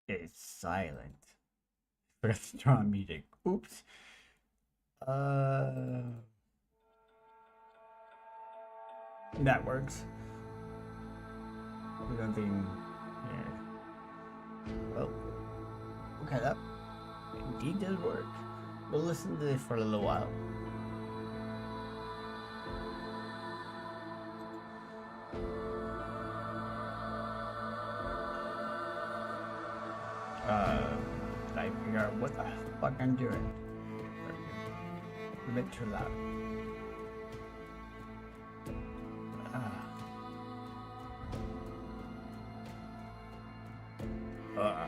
It's silent. Forgot to turn on music. Oops. Uh, that works. There's nothing. Yeah. Well, okay, that indeed does work. We'll listen to this for a little while. I figure out what the fuck I'm doing. A bit too loud. Uh,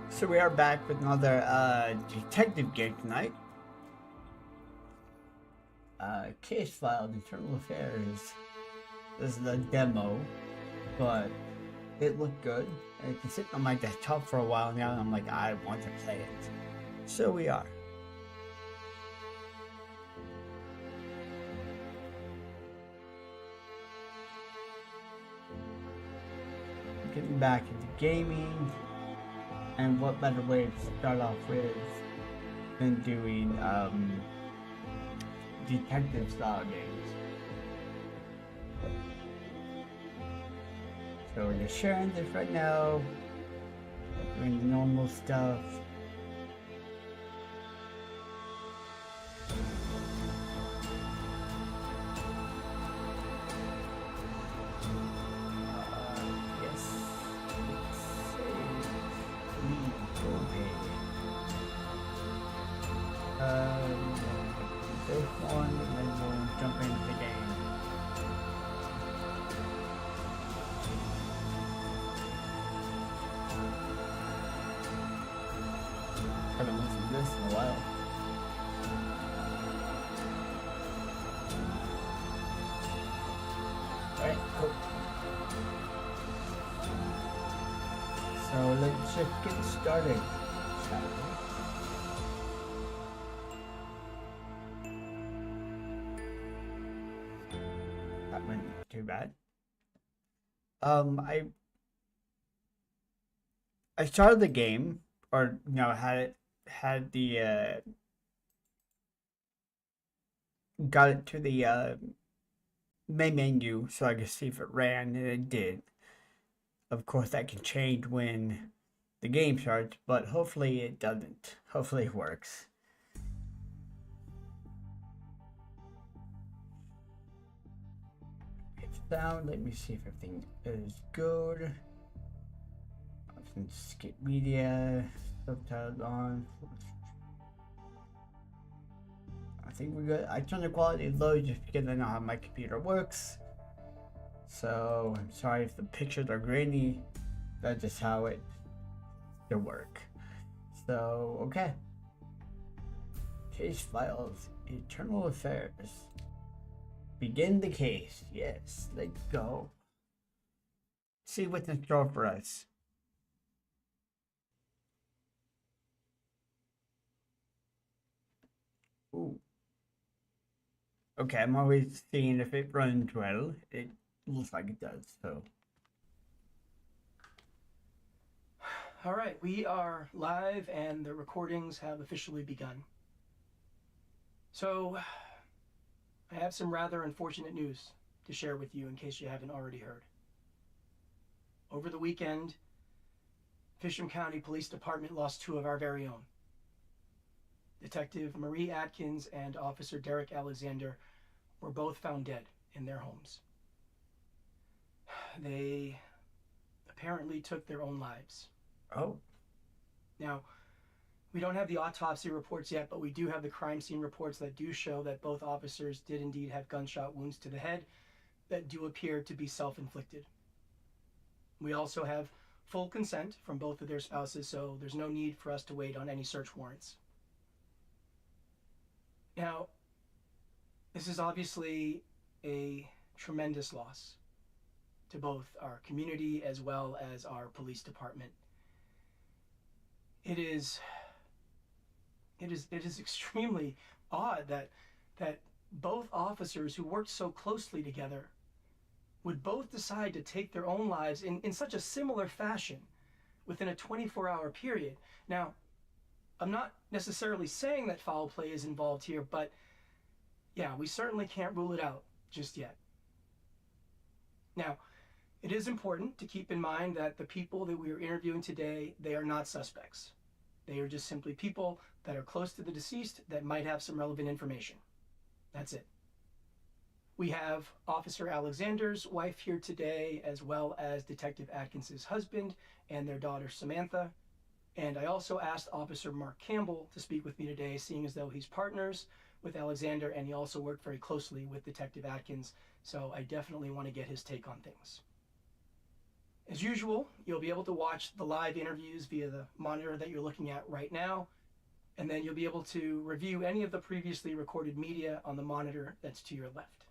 so we are back with another detective game tonight. Case filed, internal affairs. This is the demo, but it looked good. It's been sitting on my desktop for a while now, and I'm like, I want to play it. So we are. Getting back into gaming, and what better way to start off with than doing detective style games. So we're just sharing this right now, doing the normal stuff. Yes, this one, and then we'll jump into the game. Haven't listened to this in a while. Alright, cool. So let's just get started, shall we? That went too bad. I started the game, or no, had the got it to the main menu so I could see if it ran, and it did. Of course, that can change when the game starts, but hopefully it doesn't. Hopefully it works. It's sound. Let me see if everything is good. Options, skip media, subtitles on. I think we're good. I turned the quality low just because I know how my computer works. So I'm sorry if the pictures are grainy. That's just how it work. So okay. Case files, internal affairs. Begin the case. Yes, let's go. See what's in store for us. Ooh. Okay, I'm always seeing if it runs well. It looks like it does, so. All right, we are live and the recordings have officially begun. So, I have some rather unfortunate news to share with you in case you haven't already heard. Over the weekend, Fisham County Police Department lost two of our very own. Detective Marie Atkins and Officer Derek Alexander were both found dead in their homes. They apparently took their own lives. Oh. Now, we don't have the autopsy reports yet, but we do have the crime scene reports that do show that both officers did indeed have gunshot wounds to the head that do appear to be self-inflicted. We also have full consent from both of their spouses, so there's no need for us to wait on any search warrants. Now, this is obviously a tremendous loss to both our community as well as our police department. It is extremely odd that both officers who worked so closely together would both decide to take their own lives in such a similar fashion within a 24-hour period. Now, I'm not necessarily saying that foul play is involved here, but yeah, we certainly can't rule it out just yet. Now, it is important to keep in mind that the people that we are interviewing today, they are not suspects. They are just simply people that are close to the deceased that might have some relevant information. That's it. We have Officer Alexander's wife here today, as well as Detective Atkins's husband and their daughter Samantha. And I also asked Officer Mark Campbell to speak with me today, seeing as though he's partners with Alexander and he also worked very closely with Detective Atkins. So I definitely want to get his take on things. As usual, you'll be able to watch the live interviews via the monitor that you're looking at right now, and then you'll be able to review any of the previously recorded media on the monitor that's to your left.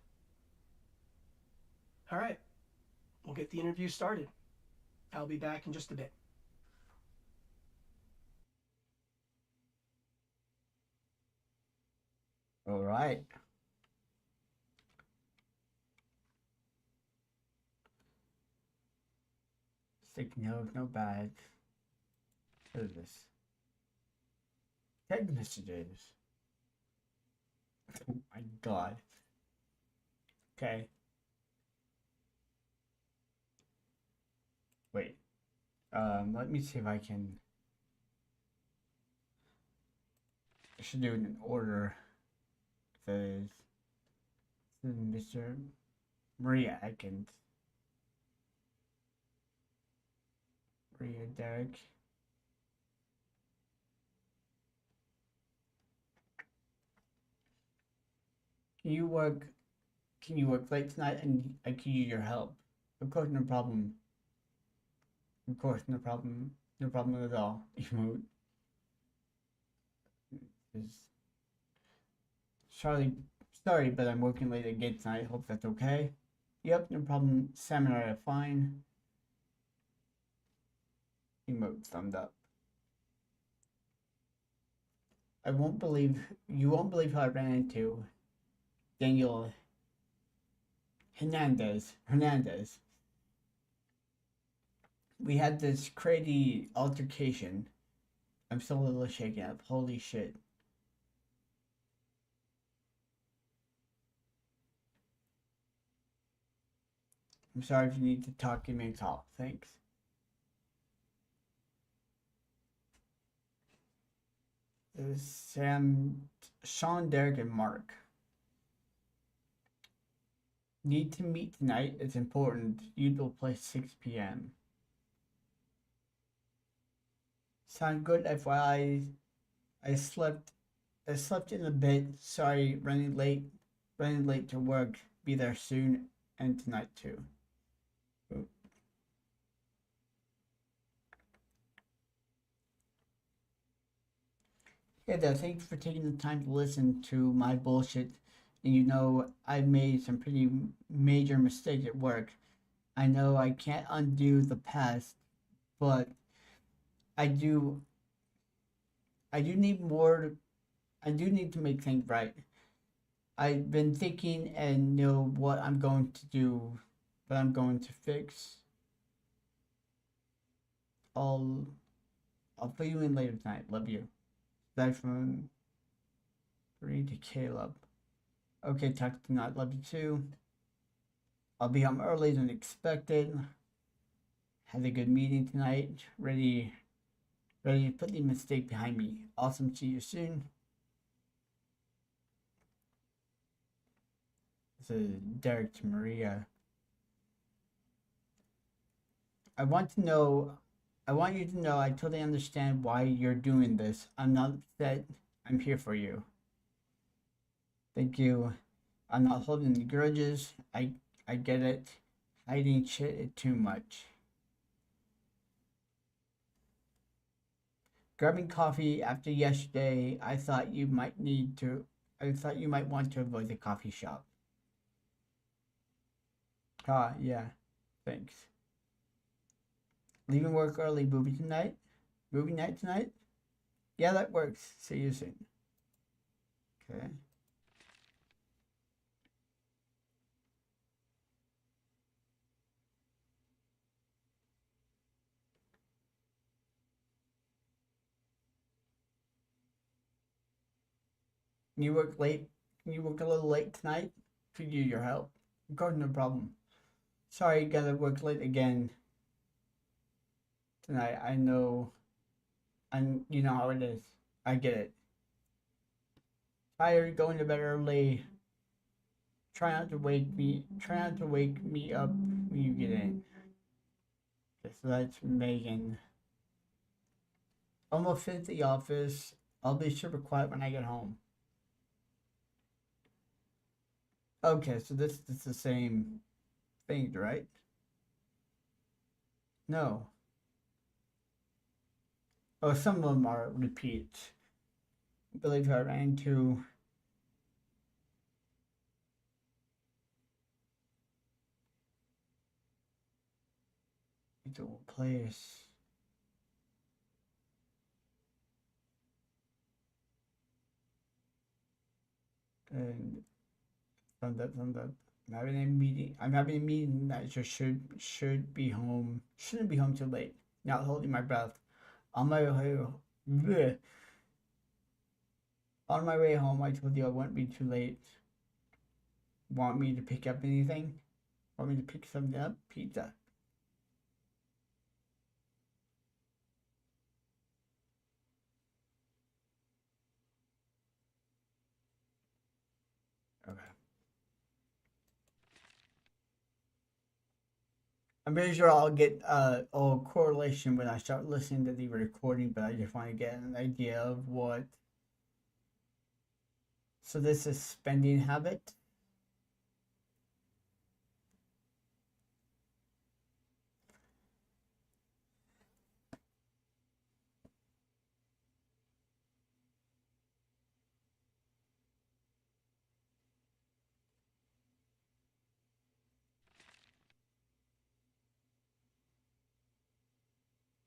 All right, we'll get the interview started. I'll be back in just a bit. All right. Sticky note, no bad. What is this? Text messages. Oh my god. Okay. Wait. Let me see if I can. I should do it in order. It says Mr. Maria Atkins. Maria Derek. Can you work late tonight and I could use your help? Of course, no problem. Of course, no problem. No problem at all. Emote. Sorry, but I'm working late again tonight. Hope that's okay. Yep, no problem. Sam and I are fine. Emote thumbed up. You won't believe how I ran into Daniel Hernandez. We had this crazy altercation. I'm still a little shaken up. Holy shit. I'm sorry if you need to talk, give me a call. Thanks. This is Sam, Sean, Derek, and Mark. Need to meet tonight. It's important. Usual place 6 p.m. Sound good? FYI, I slept in a bit. Sorry, running late to work. Be there soon and tonight too. Ooh. Yeah, though, thanks for taking the time to listen to my bullshit. And I made some pretty major mistakes at work. I know I can't undo the past, but I do need to make things right. I've been thinking and know what I'm going to do, what I'm going to fix. I'll fill you in later tonight. Love you. Back from 3 to Caleb. Okay, talk tonight. Love you too. I'll be home earlier than expected. Had a good meeting tonight. Ready to put the mistake behind me. Awesome. See you soon. This is Derek to Maria. I want you to know I totally understand why you're doing this. I'm not upset. I'm here for you. Thank you. I'm not holding any grudges. I get it. Hiding shit is too much. Grabbing coffee after yesterday, I thought you might want to avoid the coffee shop. Yeah. Thanks. Leaving work early. Movie night tonight? Yeah, that works. See you soon. Okay. Can you work late? Can you work a little late tonight? Could use your help. Got no problem. Sorry, gotta work late again tonight. I know, and you know how it is. I get it. Tired, going to bed early. Try not to wake me. Try not to wake me up when you get in. Okay, so that's Megan. Almost finished the office. I'll be super quiet when I get home. Okay, so this is the same thing, right? No. Oh, some of them are repeats. I believe I ran into the place. And from the I'm having a meeting. I'm having a meeting that just should be home. Shouldn't be home too late. Not holding my breath. On my way, bleh. On my way home, I told you I wouldn't be too late. Want me to pick up anything? Want me to pick something up? Pizza. Okay. I'm pretty sure I'll get a correlation when I start listening to the recording, but I just want to get an idea of what. So this is spending habit.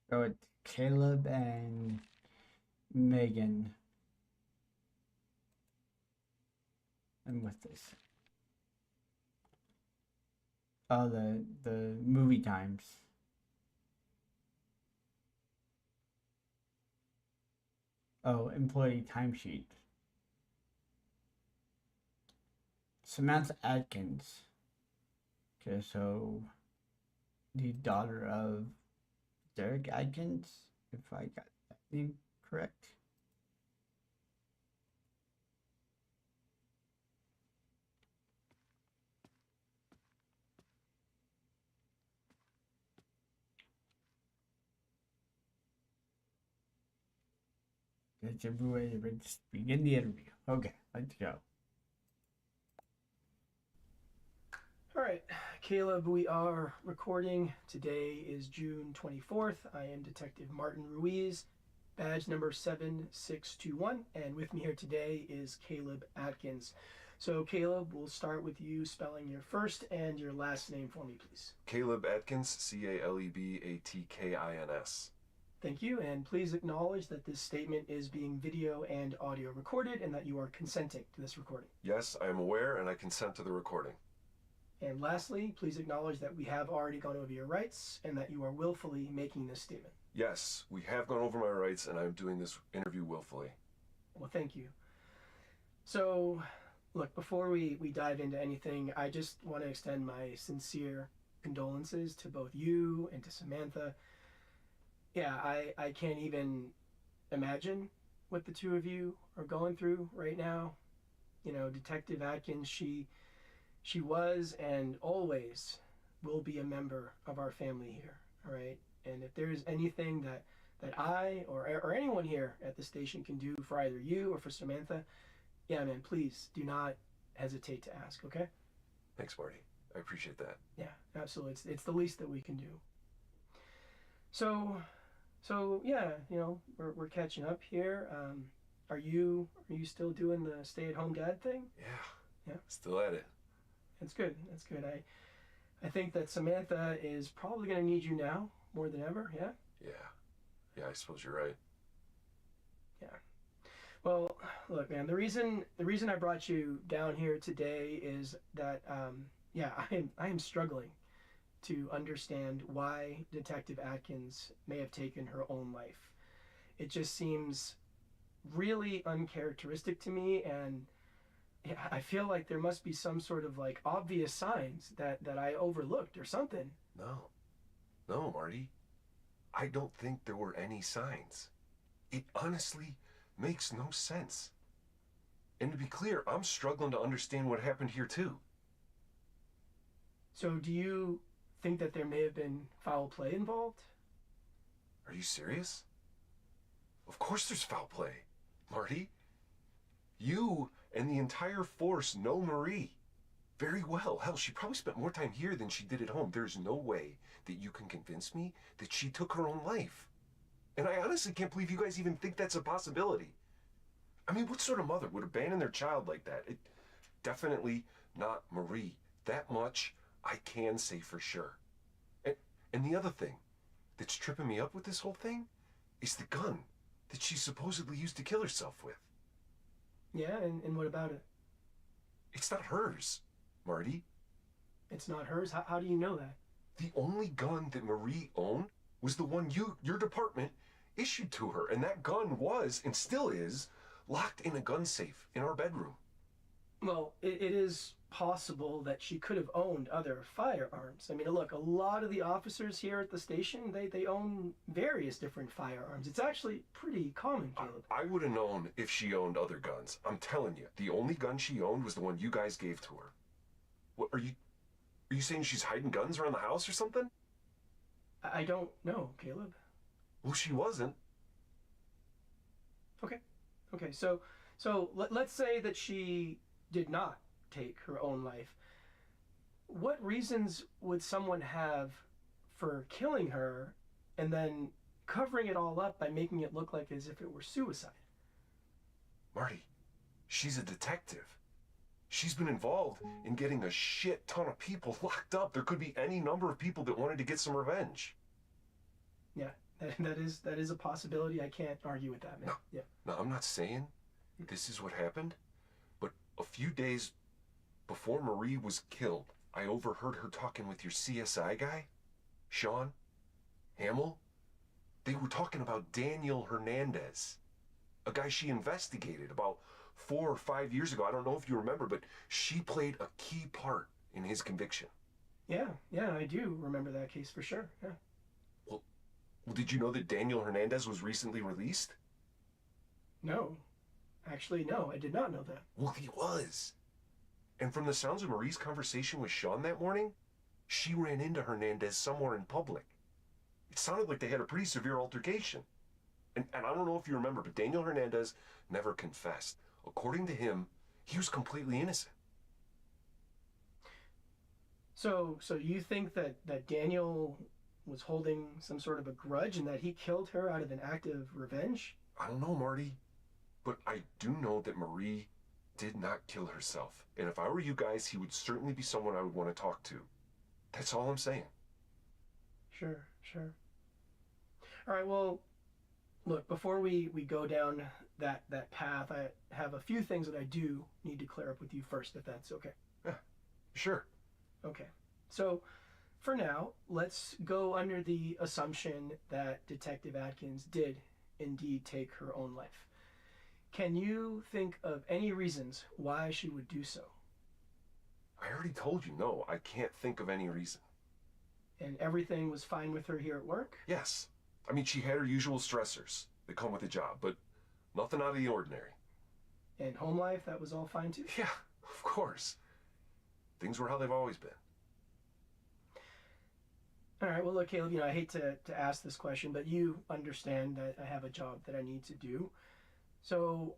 Go with Caleb and Megan. And with this. Oh, the movie times. Oh, employee timesheet. Samantha Atkins. Okay, so the daughter of Derek Atkins, if I got that name correct. That's a way to just begin the interview. Okay, let's go. All right, Caleb, we are recording. Today is June 24th. I am Detective Martin Ruiz, badge number 7621, and with me here today is Caleb Atkins. So, Caleb, we'll start with you spelling your first and your last name for me, please. Caleb Atkins, Calebatkins. Thank you, and please acknowledge that this statement is being video and audio recorded and that you are consenting to this recording. Yes, I am aware and I consent to the recording. And lastly, please acknowledge that we have already gone over your rights and that you are willfully making this statement. Yes, we have gone over my rights and I'm doing this interview willfully. Well, thank you. So, look, before we dive into anything, I just want to extend my sincere condolences to both you and to Samantha. Yeah, I can't even imagine what the two of you are going through right now. You know, Detective Atkins, she was and always will be a member of our family here, all right? And if there is anything that I or anyone here at the station can do for either you or for Samantha, yeah, man, please do not hesitate to ask, okay? Thanks, Marty. I appreciate that. Yeah, absolutely. It's the least that we can do. So yeah, you know, we're catching up here. Are you still doing the stay-at-home dad thing? Yeah. Yeah. Still at it. That's good. That's good. I think that Samantha is probably going to need you now more than ever. Yeah. Yeah, I suppose you're right. Yeah. Well, look, man. The reason I brought you down here today is that yeah, I am struggling to understand why Detective Atkins may have taken her own life. It just seems really uncharacteristic to me, and yeah, I feel like there must be some sort of like obvious signs that I overlooked or something. No. No, Marty. I don't think there were any signs. It honestly makes no sense. And to be clear, I'm struggling to understand what happened here too. So do you think that there may have been foul play involved? Are you serious? Of course there's foul play, Marty. You and the entire force know Marie very well. Hell, she probably spent more time here than she did at home. There's no way that you can convince me that she took her own life. And I honestly can't believe you guys even think that's a possibility. I mean, what sort of mother would abandon their child like that? Definitely not Marie. That much I can say for sure. And the other thing that's tripping me up with this whole thing is the gun that she supposedly used to kill herself with. Yeah, and what about it? It's not hers, Marty. It's not hers? How do you know that? The only gun that Marie owned was the one your department issued to her, and that gun was, and still is, locked in a gun safe in our bedroom. Well, it is possible that she could have owned other firearms. I mean, look, a lot of the officers here at the station, they own various different firearms. It's actually pretty common, Caleb. I would have known if she owned other guns. I'm telling you, the only gun she owned was the one you guys gave to her. What are you saying she's hiding guns around the house or something? I don't know, Caleb. Well, she wasn't. Okay, so let's say that she did not take her own life. What reasons would someone have for killing her and then covering it all up by making it look like as if it were suicide? Marty, she's a detective. She's been involved in getting a shit ton of people locked up. There could be any number of people that wanted to get some revenge. Yeah, that is a possibility. I can't argue with that, man. No. Yeah. Now, I'm not saying this is what happened, but a few days before Marie was killed, I overheard her talking with your CSI guy, Sean Hamill. They were talking about Daniel Hernandez, a guy she investigated about 4 or 5 years ago. I don't know if you remember, but she played a key part in his conviction. Yeah, I do remember that case for sure. Yeah. Well, did you know that Daniel Hernandez was recently released? No. Actually, no, I did not know that. Well, he was. And from the sounds of Marie's conversation with Sean that morning, she ran into Hernandez somewhere in public. It sounded like they had a pretty severe altercation. And I don't know if you remember, but Daniel Hernandez never confessed. According to him, he was completely innocent. So you think that Daniel was holding some sort of a grudge and that he killed her out of an act of revenge? I don't know, Marty, but I do know that Marie did not kill herself. And if I were you guys, he would certainly be someone I would want to talk to. That's all I'm saying. Sure. All right, well, look, before we go down that path, I have a few things that I do need to clear up with you first, if that's okay. Yeah, sure. Okay, so for now, let's go under the assumption that Detective Atkins did indeed take her own life. Can you think of any reasons why she would do so? I already told you, no, I can't think of any reason. And everything was fine with her here at work? Yes. I mean, she had her usual stressors that come with the job, but nothing out of the ordinary. And home life, that was all fine too? Yeah, of course. Things were how they've always been. All right, well, look, Caleb, I hate to ask this question, but you understand that I have a job that I need to do. So,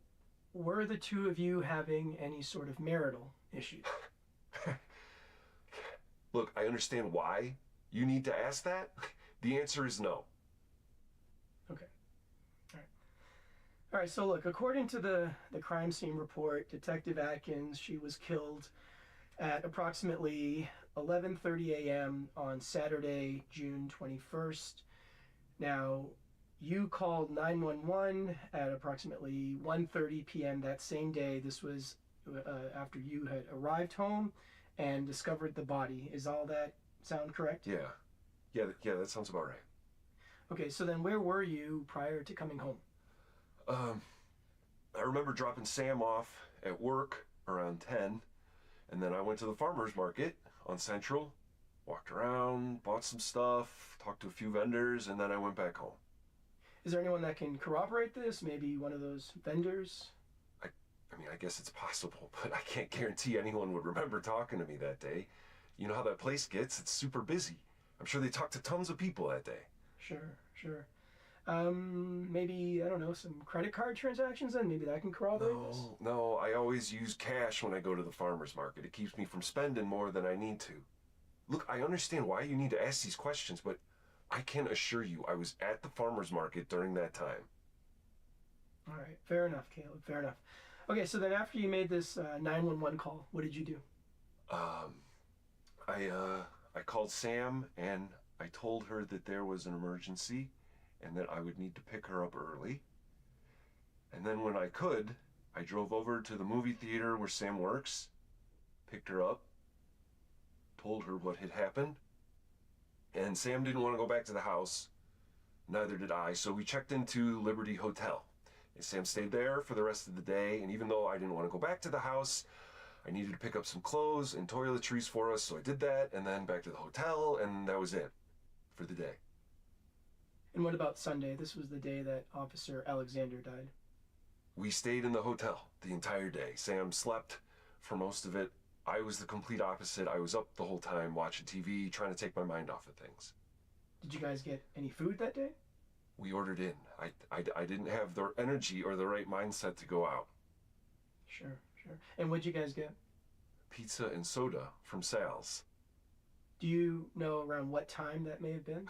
were the two of you having any sort of marital issues? Look, I understand why you need to ask that. The answer is no. Okay. All right, so look, according to the crime scene report, Detective Atkins, she was killed at approximately 11:30 a.m. on Saturday, June 21st. Now, you called 911 at approximately 1:30 p.m. that same day. This was after you had arrived home and discovered the body. Is all that sound correct? Yeah, that sounds about right. Okay, so then where were you prior to coming home? I remember dropping Sam off at work around 10, and then I went to the farmer's market on Central, walked around, bought some stuff, talked to a few vendors, and then I went back home. Is there anyone that can corroborate this? Maybe one of those vendors? I mean, I guess it's possible, but I can't guarantee anyone would remember talking to me that day. You know how that place gets? It's super busy. I'm sure they talked to tons of people that day. Sure, sure. Maybe, I don't know, some credit card transactions then? Maybe that can corroborate this? No, I always use cash when I go to the farmer's market. It keeps me from spending more than I need to. Look, I understand why you need to ask these questions, but I can assure you I was at the farmer's market during that time. All right, fair enough, Caleb, fair enough. Okay, so then after you made this 911 call, what did you do? I called Sam and I told her that there was an emergency and that I would need to pick her up early. And then when I could, I drove over to the movie theater where Sam works, picked her up, told her what had happened, and Sam didn't want to go back to the house. Neither did I, so we checked into Liberty Hotel. And Sam stayed there for the rest of the day, and even though I didn't want to go back to the house, I needed to pick up some clothes and toiletries for us, so I did that, and then back to the hotel, and that was it for the day. And what about Sunday? This was the day that Officer Alexander died. We stayed in the hotel the entire day. Sam slept for most of it. I was the complete opposite. I was up the whole time watching TV, trying to take my mind off of things. Did you guys get any food that day? We ordered in. I didn't have the energy or the right mindset to go out. Sure, sure. And what'd you guys get? Pizza and soda from Sal's. Do you know around what time that may have been?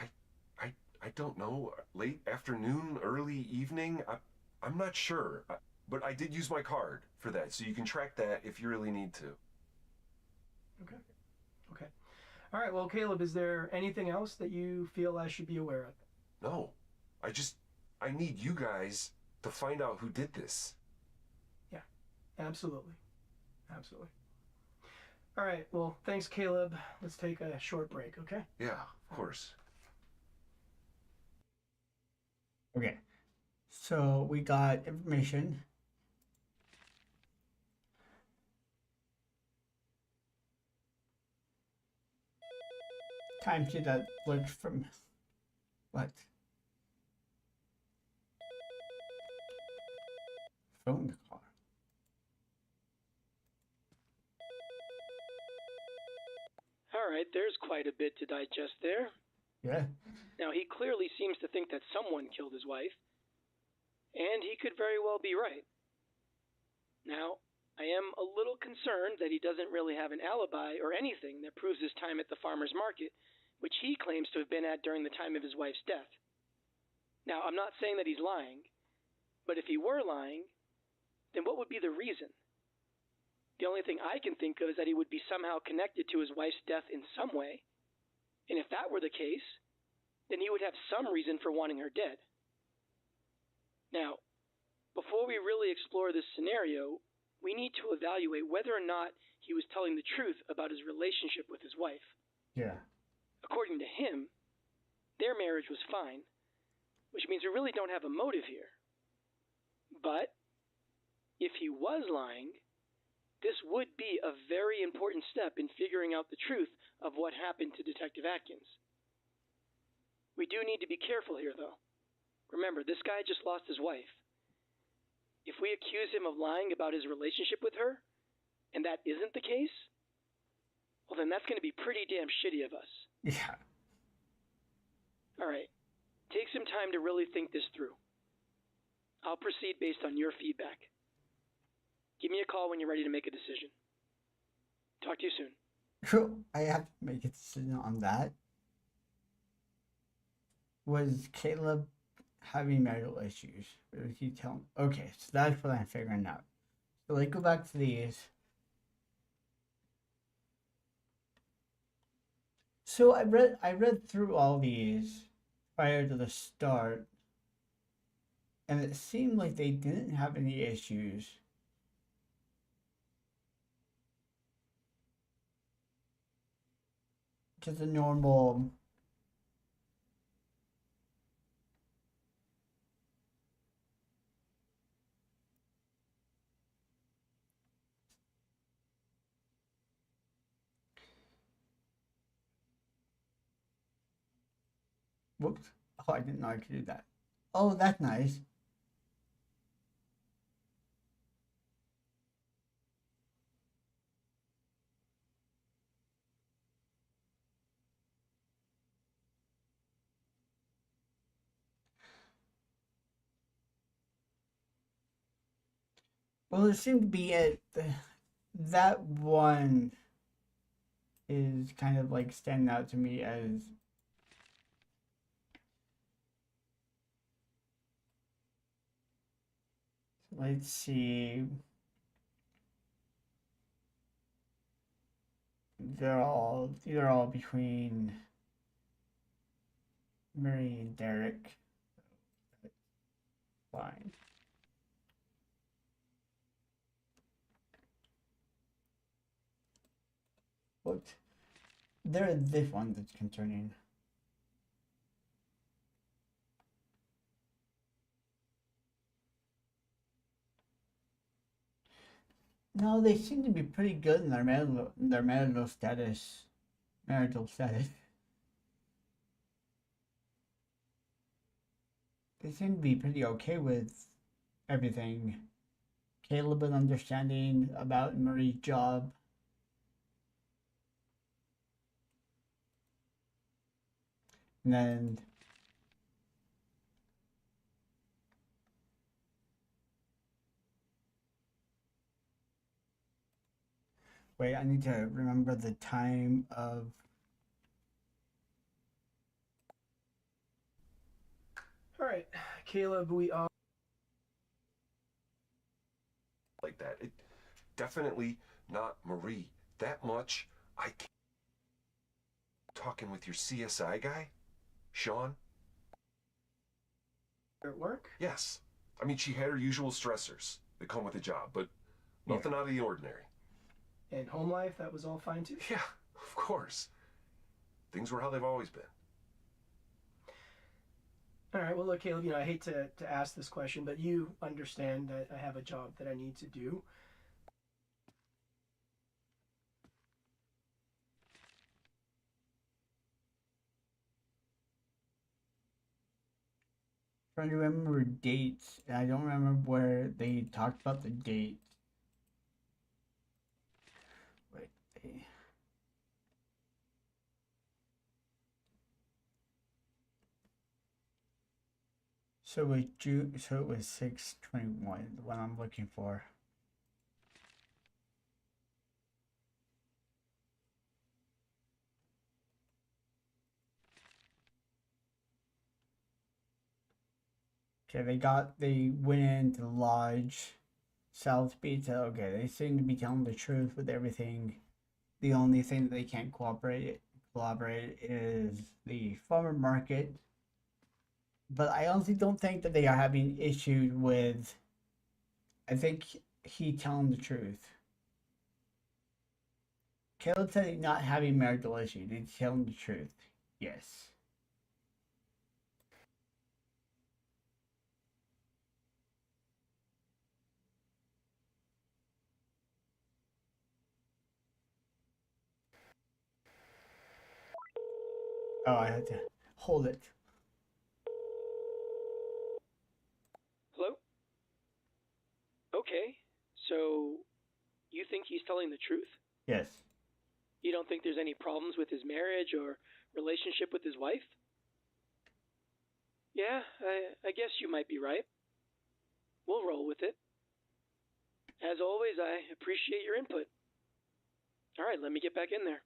I don't know. Late afternoon, early evening? I'm not sure. But I did use my card for that, so you can track that if you really need to. Okay. Okay. All right, well, Caleb, is there anything else that you feel I should be aware of? No. I need you guys to find out who did this. Yeah, absolutely. Absolutely. All right, well, thanks, Caleb. Let's take a short break, okay? Yeah, of course. Okay, so we got information. Timesheet that works from what? Phone call. All right, there's quite a bit to digest there. Yeah. Now, he clearly seems to think that someone killed his wife, and he could very well be right. Now, I am a little concerned that he doesn't really have an alibi or anything that proves his time at the farmer's market, which he claims to have been at during the time of his wife's death. Now, I'm not saying that he's lying, but if he were lying, then what would be the reason? The only thing I can think of is that he would be somehow connected to his wife's death in some way. And if that were the case, then he would have some reason for wanting her dead. Now, before we really explore this scenario, we need to evaluate whether or not he was telling the truth about his relationship with his wife. Yeah. According to him, their marriage was fine, which means we really don't have a motive here. But if he was lying, this would be a very important step in figuring out the truth of what happened to Detective Atkins. We do need to be careful here, though. Remember, this guy just lost his wife. If we accuse him of lying about his relationship with her, and that isn't the case, well, then that's going to be pretty damn shitty of us. Yeah. All right. Take some time to really think this through. I'll proceed based on your feedback. Give me a call when you're ready to make a decision. Talk to you soon. So I have to make a decision on that. Was Caleb having marital issues? Or was he telling? Okay, so that's what I'm figuring out. So let's go back to these. So I read through all these prior to the start, and it seemed like they didn't have any issues. Just a normal Whoops. Oh, I didn't know I could do that. Oh, that's nice. Well, it seemed to be that one is kind of like standing out to me as let's see. They're all between Murray and Derek. Fine. What? There's this one that's concerning. No, they seem to be pretty good in their marital status. Marital status. They seem to be pretty okay with everything. Caleb an understanding about Marie's job. And then wait, I need to remember the time of All right, Caleb, we are. Like that. It definitely not Marie. That much I can't. Talking with your CSI guy, Sean? At work? Yes. I mean, she had her usual stressors that come with the job, but nothing out of the ordinary. And home life, that was all fine too? Yeah, of course. Things were how they've always been. All right, well, look, Caleb, I hate to ask this question, but you understand that I have a job that I need to do. trying to remember dates, and I don't remember where they talked about the date. Wait. So it was June. So it was 6/21. The one I'm looking for. Okay, they went into the lodge, South Beach. Okay, they seem to be telling the truth with everything. The only thing that they can't collaborate is the farmer market. But I honestly don't think that they are having issues with. I think he telling the truth. Caleb said he's not having marital issues. He's telling the truth. Yes. Oh, I had to hold it. Hello? Okay, so you think he's telling the truth? Yes. You don't think there's any problems with his marriage or relationship with his wife? Yeah, I guess you might be right. We'll roll with it. As always, I appreciate your input. All right, let me get back in there.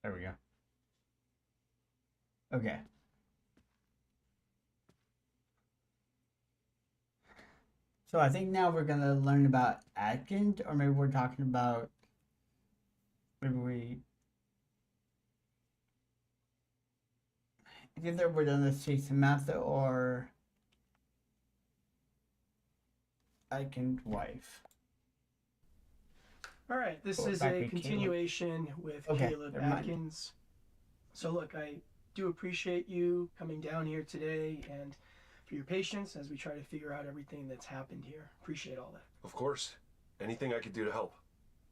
There we go. Okay. So I think now we're gonna learn about Atkins, or maybe we're talking about either we're gonna see Samantha or Atkins' wife. All right, this Or is back a with Caleb. continuation with Okay, Caleb never mind. Atkins. So look, I do appreciate you coming down here today and for your patience as we try to figure out everything that's happened here. Appreciate all that. Of course. Anything I could do to help?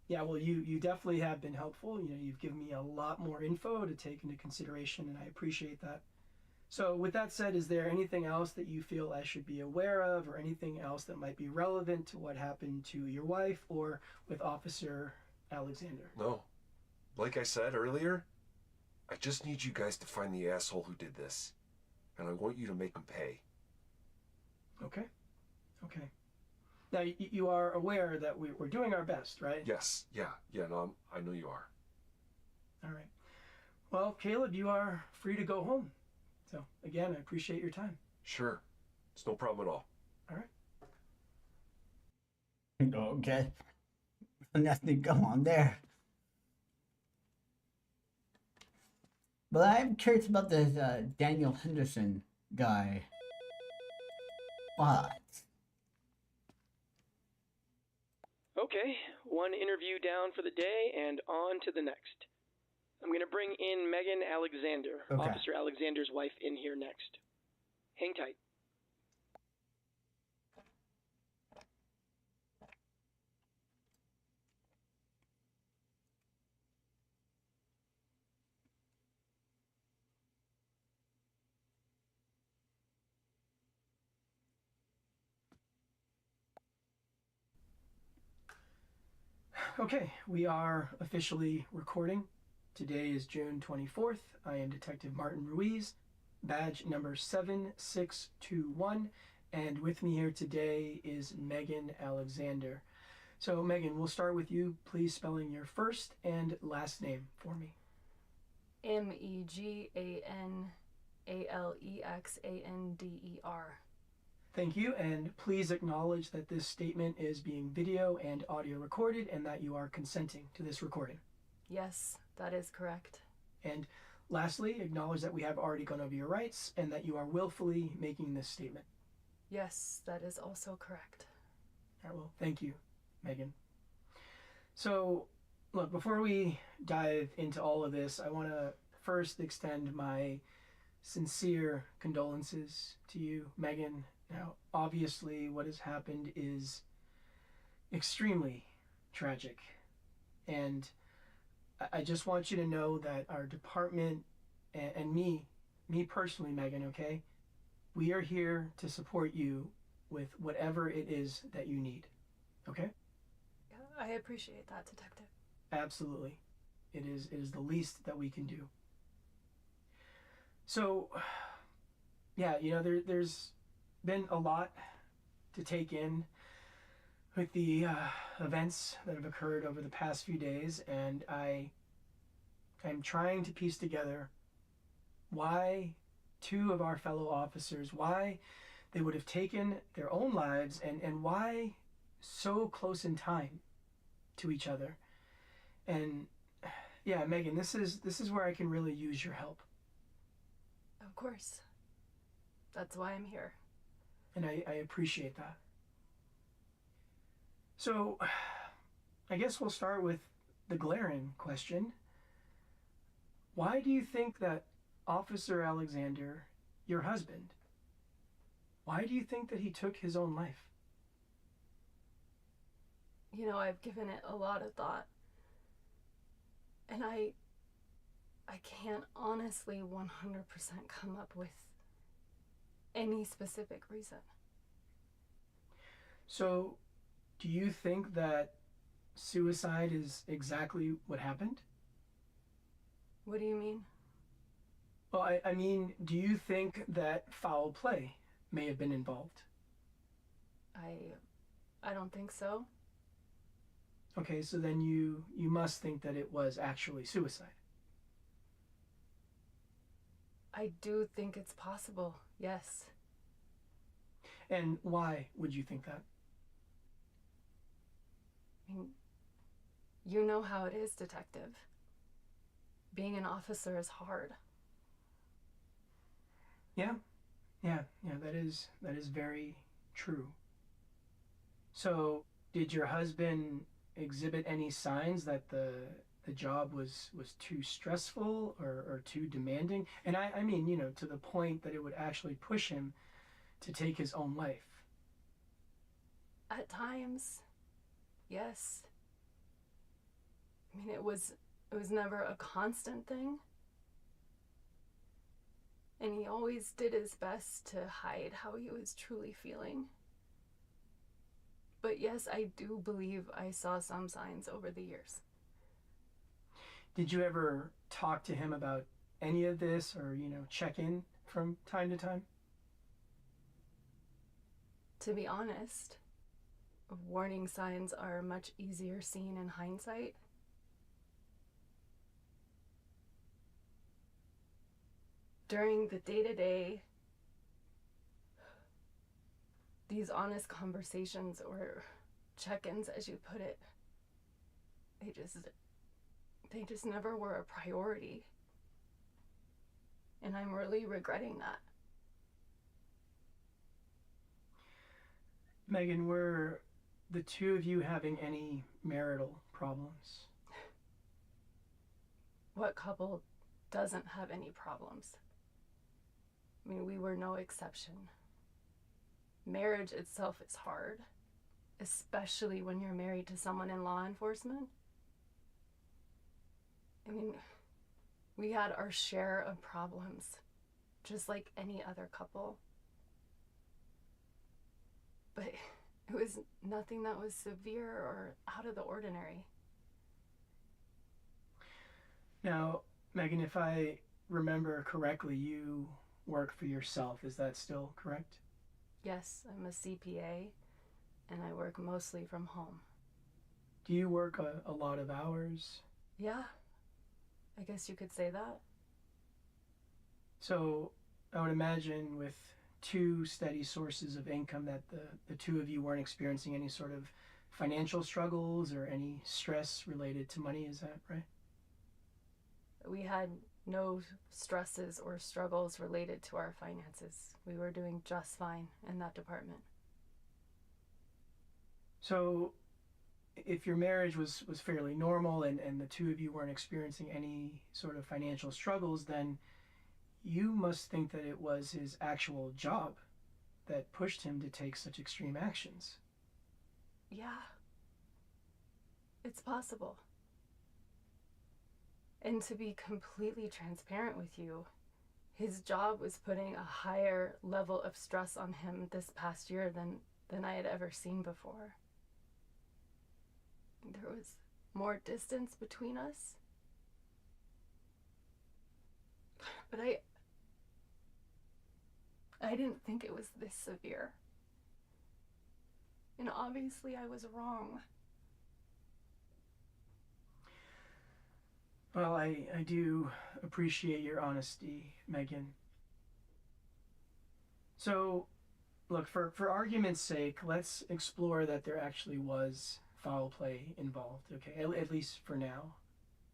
Yeah, well, you definitely have been helpful. You know, you've given me a lot more info to take into consideration, and I appreciate that. So, with that said, is there anything else that you feel I should be aware of, or anything else that might be relevant to what happened to your wife or with Officer Alexander? No. Like I said earlier, I just need you guys to find the asshole who did this. And I want you to make him pay. Okay. Okay. Now, you are aware that we're doing our best, right? Yes. Yeah. No, I know you are. All right. Well, Caleb, you are free to go home. So, again, I appreciate your time. Sure. It's no problem at all. All right. Okay. Nothing go on there. But I'm curious about this Daniel Henderson guy. What? Okay, one interview down for the day and on to the next. I'm going to bring in Megan Alexander, Okay. Officer Alexander's wife, in here next. Hang tight. Okay, we are officially recording. Today is June 24th. I am Detective Martin Ruiz, badge number 7621, and with me here today is Megan Alexander. So, Megan, we'll start with you. Please spelling your first and last name for me. Meganalexander. Thank you, and please acknowledge that this statement is being video and audio recorded and that you are consenting to this recording. Yes, that is correct. And lastly, acknowledge that we have already gone over your rights and that you are willfully making this statement. Yes, that is also correct. All right, well, thank you, Megan. So, look, before we dive into all of this, I want to first extend my sincere condolences to you, Megan. Now, obviously, what has happened is extremely tragic. And I just want you to know that our department and me personally, Megan, okay, we are here to support you with whatever it is that you need. Okay? I appreciate that, Detective. Absolutely. It is the least that we can do. So, yeah, you know, there's been a lot to take in with the events that have occurred over the past few days, and I'm trying to piece together why two of our fellow officers, why they would have taken their own lives, and why so close in time to each other. And yeah, Megan, this is where I can really use your help. Of course. That's why I'm here. And I appreciate that. So, I guess we'll start with the glaring question. Why do you think that Officer Alexander, your husband, why do you think that he took his own life? You know, I've given it a lot of thought. And I can't honestly 100% come up with any specific reason. So, do you think that suicide is exactly what happened? What do you mean? Well, I mean, do you think that foul play may have been involved? I don't think so. Okay, so then you must think that it was actually suicide. I do think it's possible, yes. And why would you think that? I mean, you know how it is, Detective. Being an officer is hard. Yeah, that is very true. So, did your husband exhibit any signs that the job was too stressful or too demanding? And I mean, you know, to the point that it would actually push him to take his own life. At times, yes. I mean, it was never a constant thing. And he always did his best to hide how he was truly feeling. But yes, I do believe I saw some signs over the years. Did you ever talk to him about any of this or, check in from time to time? To be honest, warning signs are much easier seen in hindsight. During the day-to-day, these honest conversations or check-ins, as you put it, they just never were a priority. And I'm really regretting that. Megan, were the two of you having any marital problems? What couple doesn't have any problems? I mean, we were no exception. Marriage itself is hard, especially when you're married to someone in law enforcement. I mean, we had our share of problems, just like any other couple. But it was nothing that was severe or out of the ordinary. Now, Megan, if I remember correctly, you work for yourself. Is that still correct? Yes, I'm a CPA, and I work mostly from home. Do you work a lot of hours? Yeah, I guess you could say that. So I would imagine with two steady sources of income that the two of you weren't experiencing any sort of financial struggles or any stress related to money. Is that right? We had no stresses or struggles related to our finances. We were doing just fine in that department. So if your marriage was fairly normal and the two of you weren't experiencing any sort of financial struggles, then you must think that it was his actual job that pushed him to take such extreme actions. Yeah, it's possible. And to be completely transparent with you, his job was putting a higher level of stress on him this past year than I had ever seen before. There was more distance between us. But I didn't think it was this severe. And obviously I was wrong. Well, I do appreciate your honesty, Megan. So, look, for argument's sake, let's explore that there actually was foul play involved, okay? At least for now.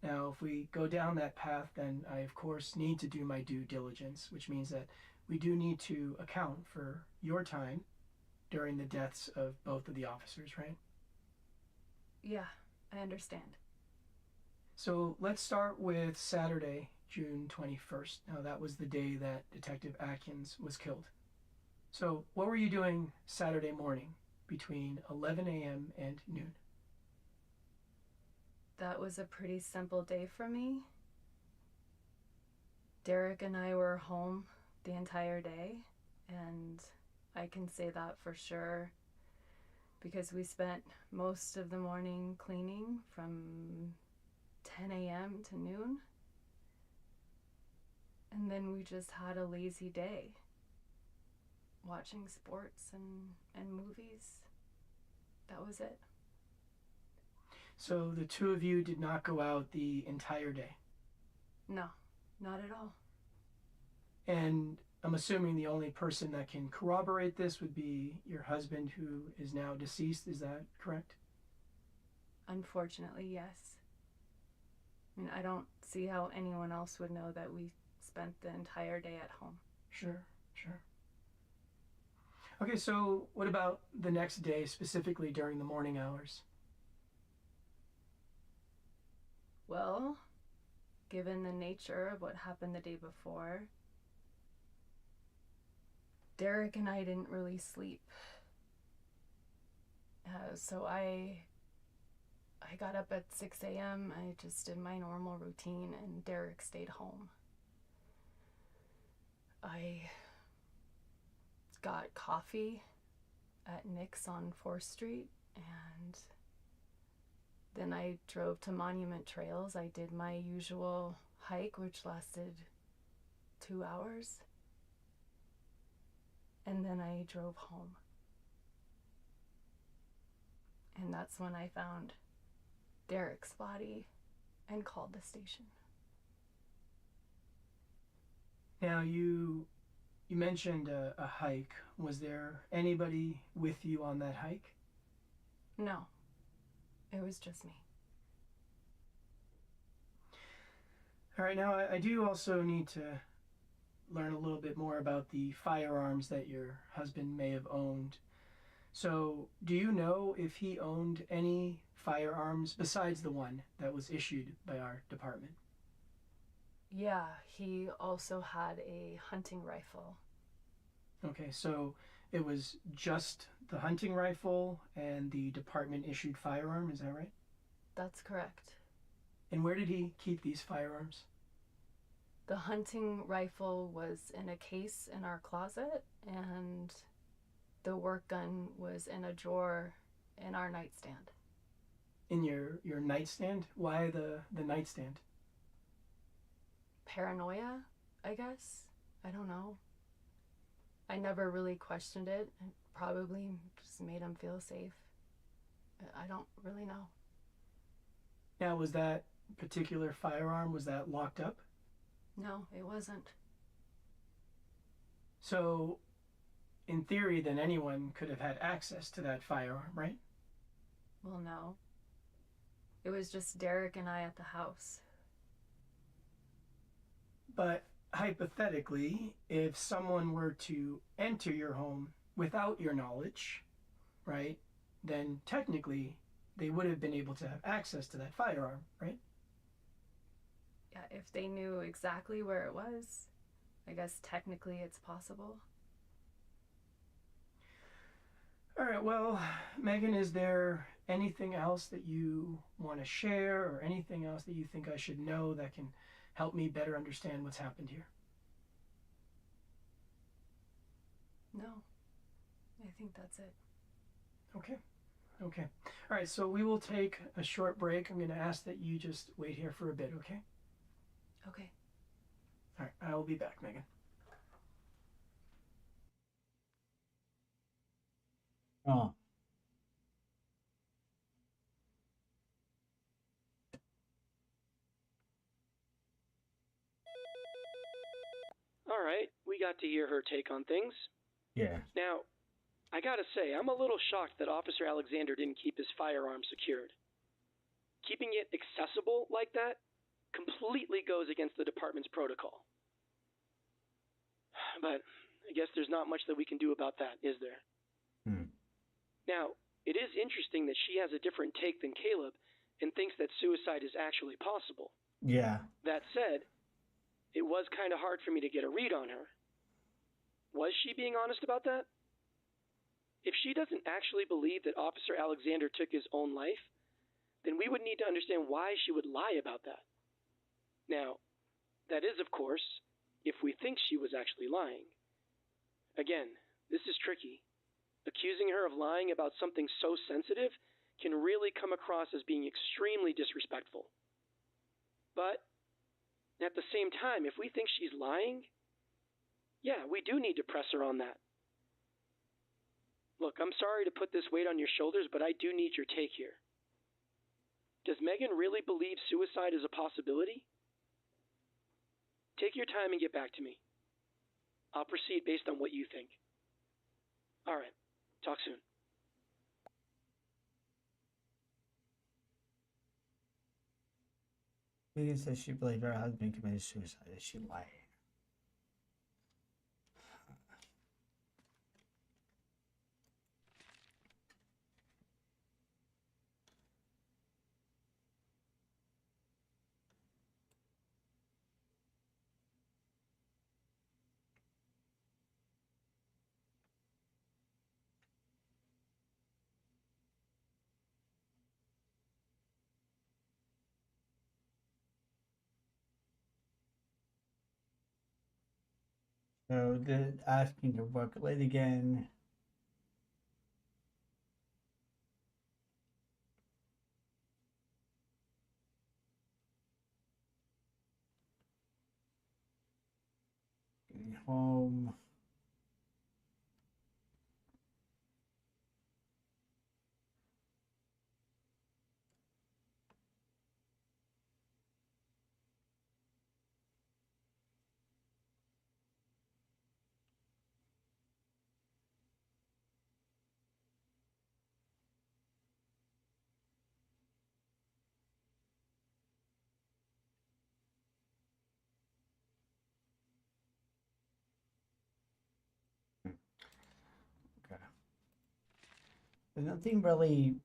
Now, if we go down that path, then I, of course, need to do my due diligence, which means that we do need to account for your time during the deaths of both of the officers, right? Yeah, I understand. So let's start with Saturday, June 21st. Now, that was the day that Detective Atkins was killed. So what were you doing Saturday morning between 11 a.m. and noon? That was a pretty simple day for me. Derek and I were home the entire day, and I can say that for sure because we spent most of the morning cleaning from 10 a.m. to noon. And then we just had a lazy day, watching sports and movies. That was it. So the two of you did not go out the entire day? No, not at all. And I'm assuming the only person that can corroborate this would be your husband, who is now deceased. Is that correct? Unfortunately, yes. I mean, I don't see how anyone else would know that we spent the entire day at home. Sure. Okay, so what about the next day, specifically during the morning hours? Well, given the nature of what happened the day before, Derek and I didn't really sleep. So I I got up at 6 a.m. I just did my normal routine, and Derek stayed home. I got coffee at Nick's on 4th Street, and then I drove to Monument Trails. I did my usual hike, which lasted 2 hours, and then I drove home. And that's when I found Derek's body and called the station. Now, you mentioned a hike. Was there anybody with you on that hike? No, it was just me. All right, now I do also need to learn a little bit more about the firearms that your husband may have owned. So, do you know if he owned any firearms besides the one that was issued by our department? Yeah, he also had a hunting rifle. Okay, so it was just the hunting rifle and the department issued firearm, is that right? That's correct. And where did he keep these firearms? The hunting rifle was in a case in our closet, and the work gun was in a drawer in our nightstand. In your nightstand? Why the nightstand? Paranoia, I guess? I don't know. I never really questioned it. It probably just made him feel safe. I don't really know. Now, was that particular firearm, was that locked up? No, it wasn't. So, in theory, then anyone could have had access to that firearm, right? Well, no. It was just Derek and I at the house. But hypothetically, if someone were to enter your home without your knowledge, right, then technically they would have been able to have access to that firearm, right? Yeah, if they knew exactly where it was, I guess technically it's possible. All right, well, Megan, is there anything else that you want to share or anything else that you think I should know that can help me better understand what's happened here? No, I think that's it. Okay. Okay. All right, so we will take a short break. I'm going to ask that you just wait here for a bit, okay? Okay. All right, I will be back, Megan. Oh, All right, we got to hear her take on things. yeah. Now, I gotta say, I'm a little shocked that Officer Alexander didn't keep his firearm secured. Keeping it accessible like that completely goes against the department's protocol. But I guess there's not much that we can do about that, is there? Now, it is interesting that she has a different take than Caleb and thinks that suicide is actually possible. Yeah. That said, it was kind of hard for me to get a read on her. Was she being honest about that? If she doesn't actually believe that Officer Alexander took his own life, then we would need to understand why she would lie about that. Now, that is, of course, if we think she was actually lying. Again, this is tricky. Accusing her of lying about something so sensitive can really come across as being extremely disrespectful. But at the same time, if we think she's lying, yeah, we do need to press her on that. Look, I'm sorry to put this weight on your shoulders, but I do need your take here. Does Megan really believe suicide is a possibility? Take your time and get back to me. I'll proceed based on what you think. All right. Talk soon. Megan says she believed her husband committed suicide. Is she lying? So they're asking to work late again. Getting home. Okay. There's nothing really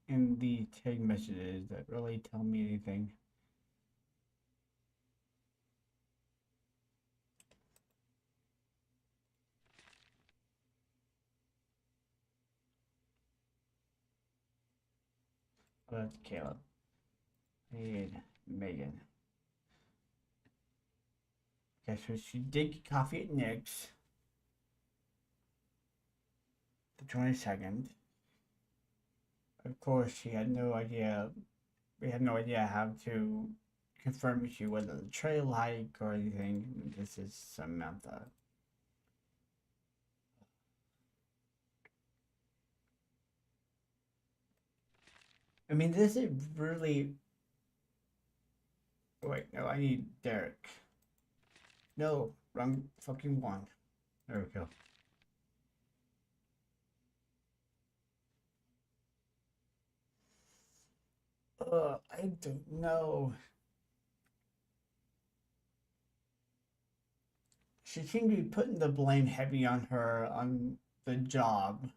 in the tag messages that really tell me anything. Oh, that's Caleb. And Megan. Okay, so she did get coffee at Nick's. The 22nd. Of course, she had no idea. We had no idea how to confirm if she was on the trail hike or anything. This is Samantha. I mean, this is really. Wait, no, I need Derek. No, wrong fucking one. There we go. I don't know. She seemed to be putting the blame heavy on her on the job.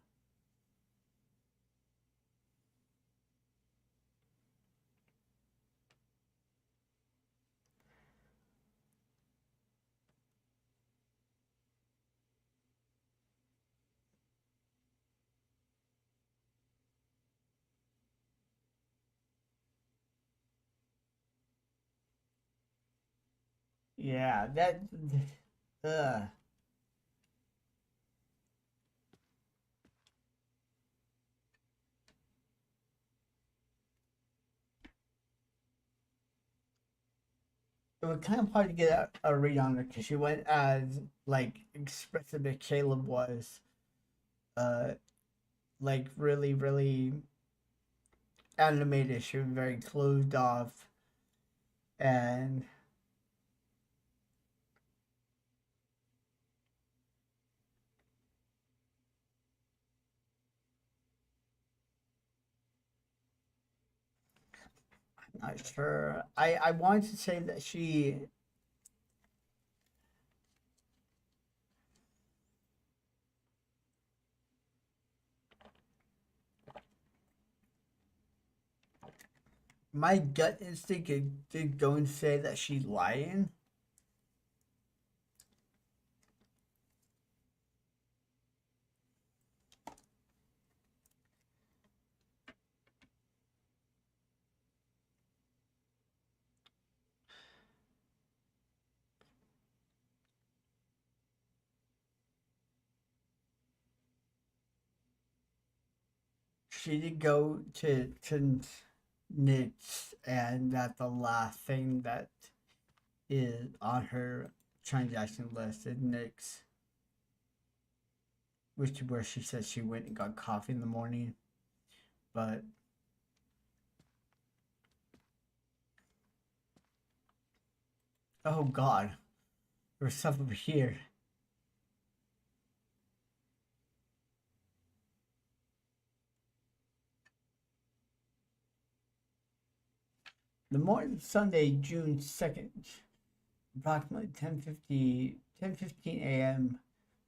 Yeah, that. Uh, it was kind of hard to get a read on her because she went as like expressive as Caleb was. Uh, like really, really animated. She was very closed off, and I'm not sure. I wanted to say that she. My gut instinct did go and say that she's lying. She did go to Nick's, and that's the last thing that is on her transaction list is Nick's, which is where she said she went and got coffee in the morning. But oh god, there's stuff over here. The morning of Sunday, June 2nd, approximately 10:15 a.m.,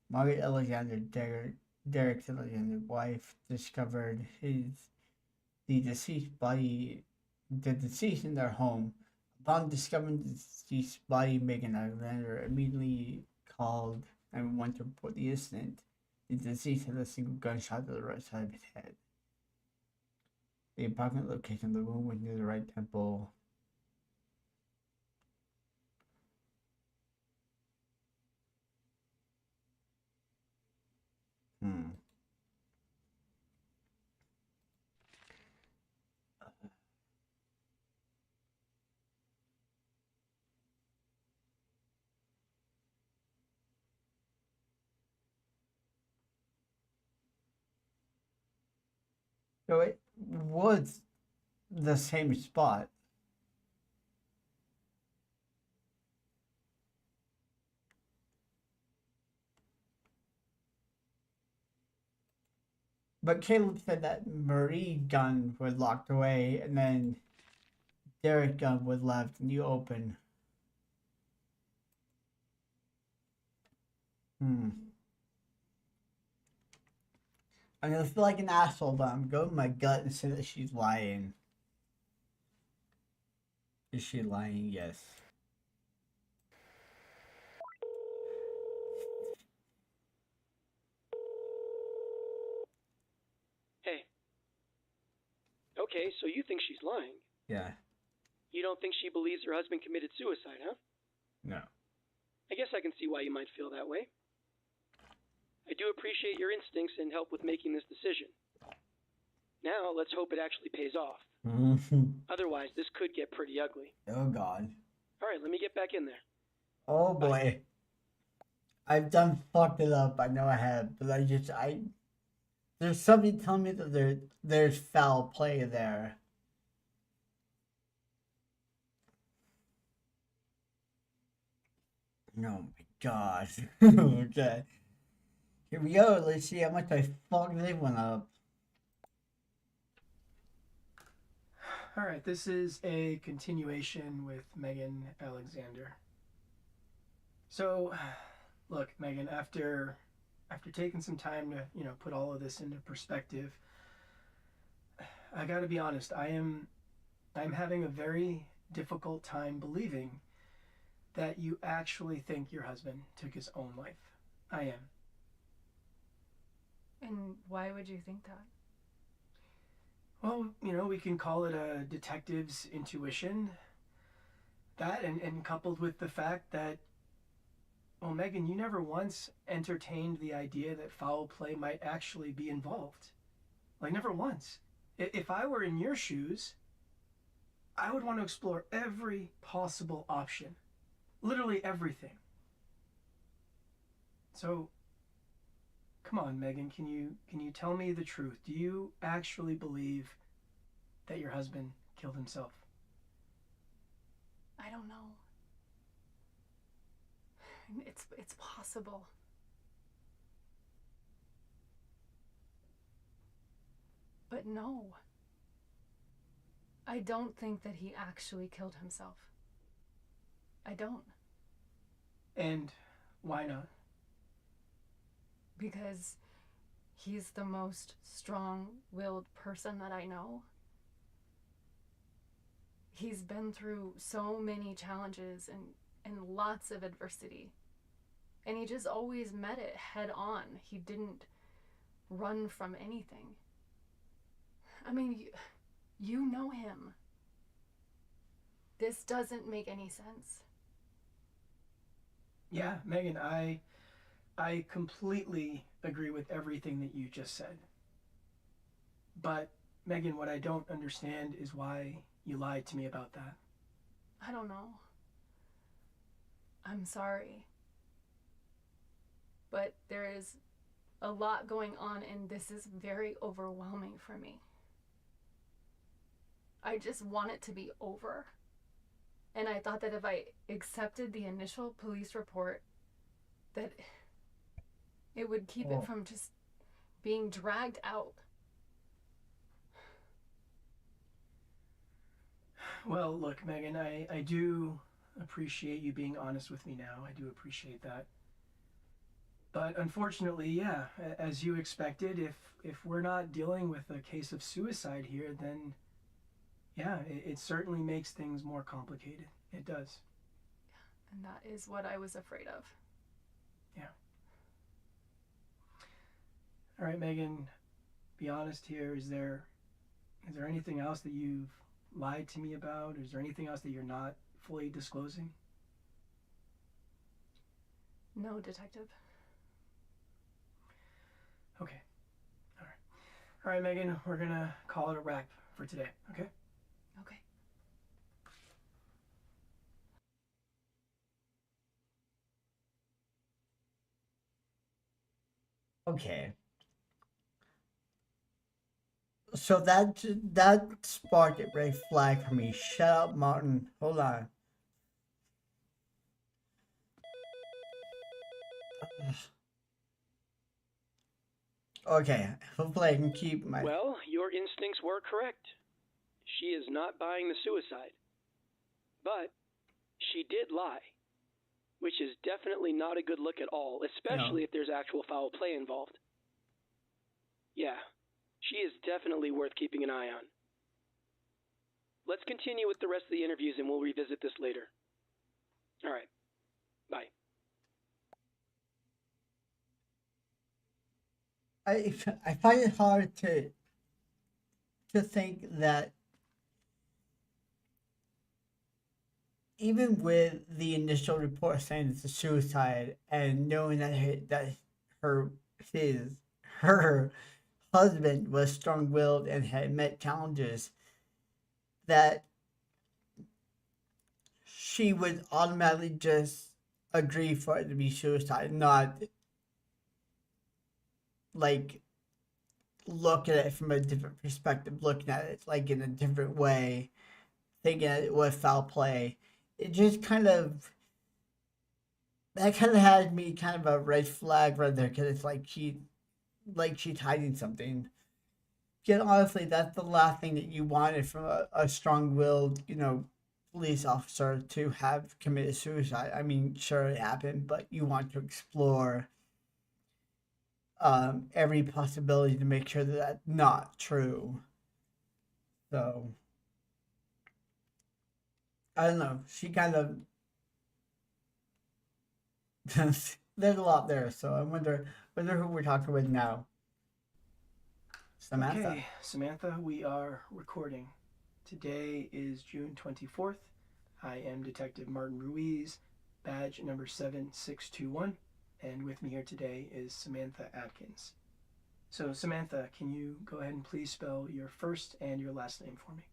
Margaret Alexander, Derek's Alexander's wife, discovered the deceased in their home. Upon discovering the deceased body, Megan Alexander immediately called and went to report the incident. The deceased had a single gunshot to the right side of his head. The approximate location of the wound was near the right temple. Hmm. So it was the same spot. But Caleb said that Marie's gun was locked away and then Derek's gun was left and you open. Hmm. I'm gonna feel like an asshole, but I'm going with my gut and say that she's lying. Is she lying? Yes. Hey. Okay, so you think she's lying. Yeah. You don't think she believes her husband committed suicide, huh? No. I guess I can see why you might feel that way. I do appreciate your instincts and help with making this decision. Now, let's hope it actually pays off. Otherwise, this could get pretty ugly. Oh God. All right, let me get back in there. Oh boy. I've done fucked it up. I know I have, but there's something telling me that there's foul play there. Oh my God. Okay. Here we go. Let's see how much I fucked this one up. All right, this is a continuation with Megan Alexander. So, look, Megan, after taking some time to, put all of this into perspective, I got to be honest, I'm having a very difficult time believing that you actually think your husband took his own life. I am. And why would you think that? Well, we can call it a detective's intuition. That and coupled with the fact that, well, Megan, you never once entertained the idea that foul play might actually be involved. Like, never once. If I were in your shoes, I would want to explore every possible option. Literally everything. So, come on, Megan, can you tell me the truth? Do you actually believe that your husband killed himself? I don't know. It's possible. But no. I don't think that he actually killed himself. I don't. And why not? Because he's the most strong-willed person that I know. He's been through so many challenges and lots of adversity. And he just always met it head on. He didn't run from anything. I mean, you know him. This doesn't make any sense. Yeah, Megan, I completely agree with everything that you just said. But, Megan, what I don't understand is why you lied to me about that. I don't know. I'm sorry. But there is a lot going on, and this is very overwhelming for me. I just want it to be over. And I thought that if I accepted the initial police report, that it would keep it from just being dragged out. Well, look, Megan, I do appreciate you being honest with me now. I do appreciate that. But unfortunately, yeah, as you expected, if we're not dealing with a case of suicide here, then yeah, it certainly makes things more complicated. It does. And that is what I was afraid of. Yeah. All right, Megan, be honest here. Is there anything else that you've lied to me about? Is there anything else that you're not fully disclosing? No, detective. Okay. All right, Megan, we're gonna call it a wrap for today, okay? Okay. Okay. So that sparked a red flag for me. Shut up, Martin. Hold on. Okay, hopefully I can keep my. Well, your instincts were correct. She is not buying the suicide. But she did lie, which is definitely not a good look at all, especially if there's actual foul play involved. Yeah, she is definitely worth keeping an eye on. Let's continue with the rest of the interviews and we'll revisit this later. All right. Bye. I find it hard to think that even with the initial report saying it's a suicide and knowing that her husband was strong-willed and had met challenges, that she would automatically just agree for it to be suicide, not like look at it from a different perspective, looking at it like in a different way, thinking that it was foul play. It just kind of had me kind of a red flag right there, because it's like she's hiding something. Because honestly, that's the last thing that you wanted from a strong-willed, police officer to have committed suicide. I mean, sure it happened, but you want to explore every possibility to make sure that that's not true. So I don't know. She kind of there's a lot there. So I wonder who we're talking with now. Samantha. Okay, Samantha, we are recording. Today is June 24th. I am Detective Martin Ruiz, badge number 7621, and with me here today is Samantha Atkins. So, Samantha, can you go ahead and please spell your first and your last name for me?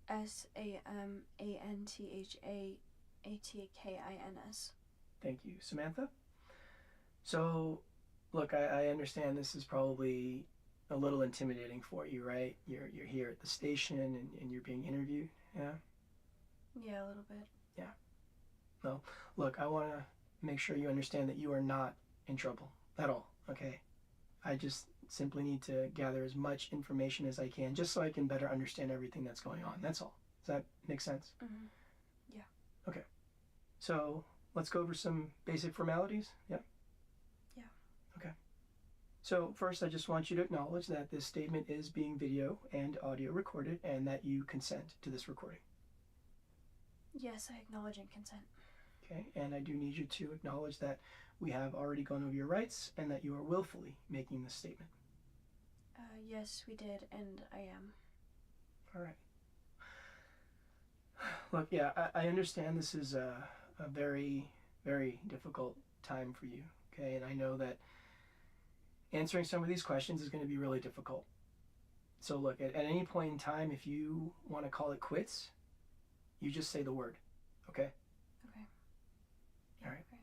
SAMANTHAATKINS. Thank you, Samantha. So, look, I understand this is probably a little intimidating for you, right? You're here at the station and you're being interviewed, yeah? Yeah, a little bit. Yeah. No, look, I want to make sure you understand that you are not in trouble at all, okay? I just simply need to gather as much information as I can just so I can better understand everything that's going on. That's all. Does that make sense? Mm-hmm. Yeah. Okay. So let's go over some basic formalities. Yeah? Yeah. Okay. So first, I just want you to acknowledge that this statement is being video and audio recorded and that you consent to this recording. Yes, I acknowledge and consent. Okay, and I do need you to acknowledge that we have already gone over your rights and that you are willfully making this statement. Yes, we did, and I am. All right. Look, yeah, I understand this is a very, very difficult time for you, okay? And I know that answering some of these questions is going to be really difficult. So look, at any point in time, if you want to call it quits, you just say the word, okay? Okay. All right. Okay.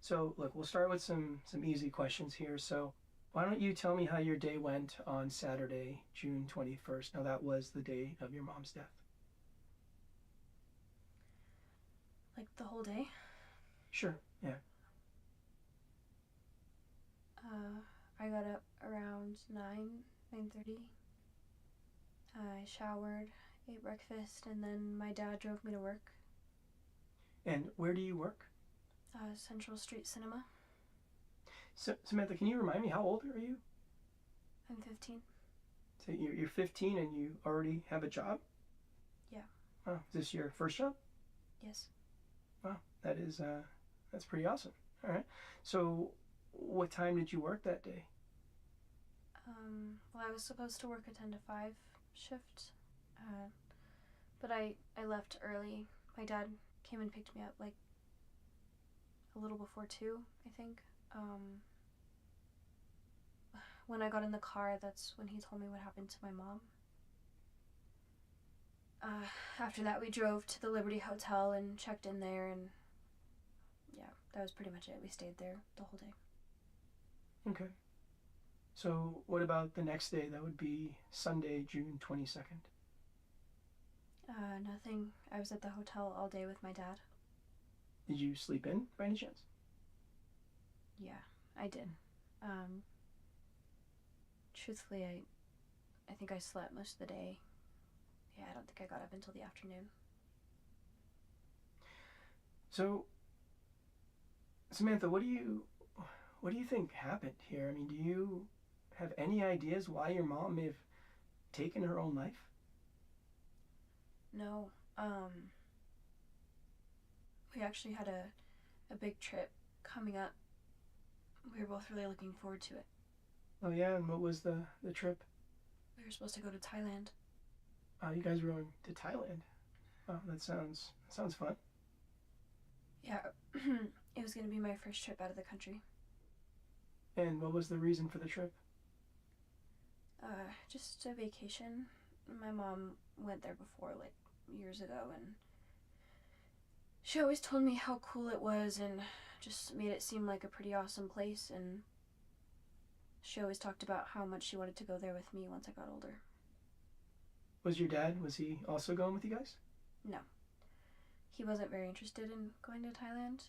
So look, we'll start with some easy questions here. So why don't you tell me how your day went on Saturday, June 21st? Now that was the day of your mom's death. Like the whole day? Sure, yeah. I got up around 9:30. I showered, ate breakfast, and then my dad drove me to work. And where do you work? Central Street Cinema. Samantha, can you remind me, how old are you? I'm 15. So you're 15 and you already have a job? Yeah. Oh, is this your first job? Yes. Wow, that's pretty awesome. All right. So what time did you work that day? Well, I was supposed to work a 10 to 5 shift, but I left early. My dad came and picked me up like a little before 2, I think. when I got in the car, that's when he told me what happened to my mom. After that, we drove to the Liberty Hotel and checked in there, and yeah, that was pretty much it. We stayed there the whole day. Okay. So what about the next day? That would be Sunday, June 22nd. Nothing. I was at the hotel all day with my dad. Did you sleep in by any chance? Yeah, I did. Truthfully, I think I slept most of the day. Yeah, I don't think I got up until the afternoon. So, Samantha, what do you think happened here? I mean, do you have any ideas why your mom may have taken her own life? No, we actually had a big trip coming up. We were both really looking forward to it. Oh yeah, and what was the trip? We were supposed to go to Thailand. You guys were going to Thailand. Oh, that sounds fun. Yeah, it was gonna be my first trip out of the country. And what was the reason for the trip? Just a vacation. My mom went there before, like, years ago, and she always told me how cool it was and just made it seem like a pretty awesome place, and she always talked about how much she wanted to go there with me once I got older. Was your dad, was he also going with you guys? No. He wasn't very interested in going to Thailand.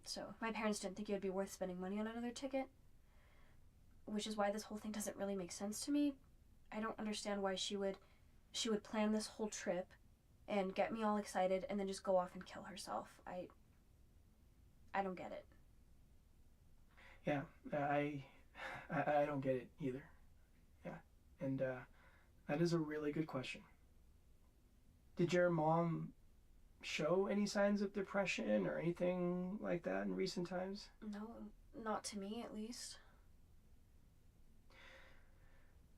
So my parents didn't think it would be worth spending money on another ticket, which is why this whole thing doesn't really make sense to me. I don't understand why she would plan this whole trip and get me all excited and then just go off and kill herself. I don't get it. Yeah, I don't get it either. Yeah, and that is a really good question. Did your mom show any signs of depression or anything like that in recent times? No, not to me at least.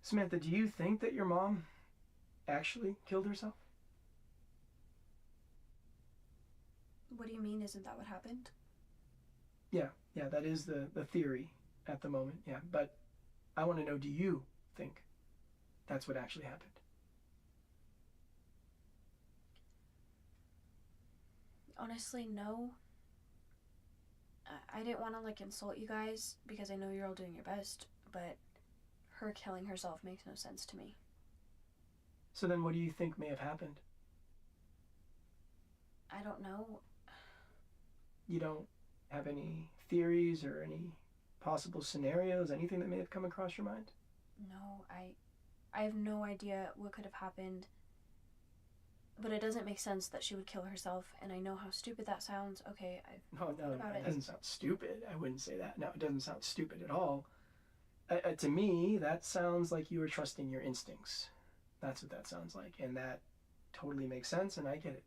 Samantha, do you think that your mom actually killed herself? What do you mean, isn't that what happened? Yeah, that is the theory at the moment, yeah. But I want to know, do you think that's what actually happened? Honestly, no. I didn't want to, like, insult you guys because I know you're all doing your best, but her killing herself makes no sense to me. So then what do you think may have happened? I don't know. You don't have any theories or any possible scenarios, anything that may have come across your mind? No, I have no idea what could have happened. But it doesn't make sense that she would kill herself, and I know how stupid that sounds. Okay, No, about it it. doesn't sound stupid. I wouldn't say that. No, it doesn't sound stupid at all. To me, that sounds like you were trusting your instincts. That's what that sounds like, and that totally makes sense, and I get it.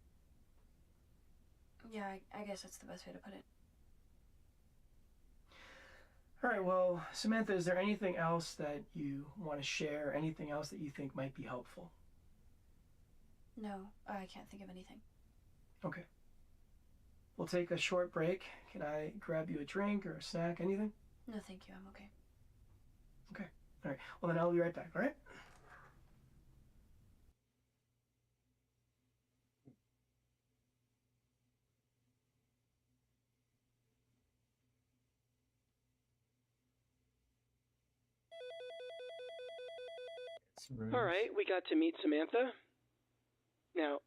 Yeah, I guess that's the best way to put it. All right, well, Samantha, is there anything else that you want to share? Anything else that you think might be helpful? No, I can't think of anything. Okay. We'll take a short break. Can I grab you a drink or a snack, anything? No, thank you, I'm okay. Okay. All right. Well, then I'll be right back, all right? All right, we got to meet Samantha. Now,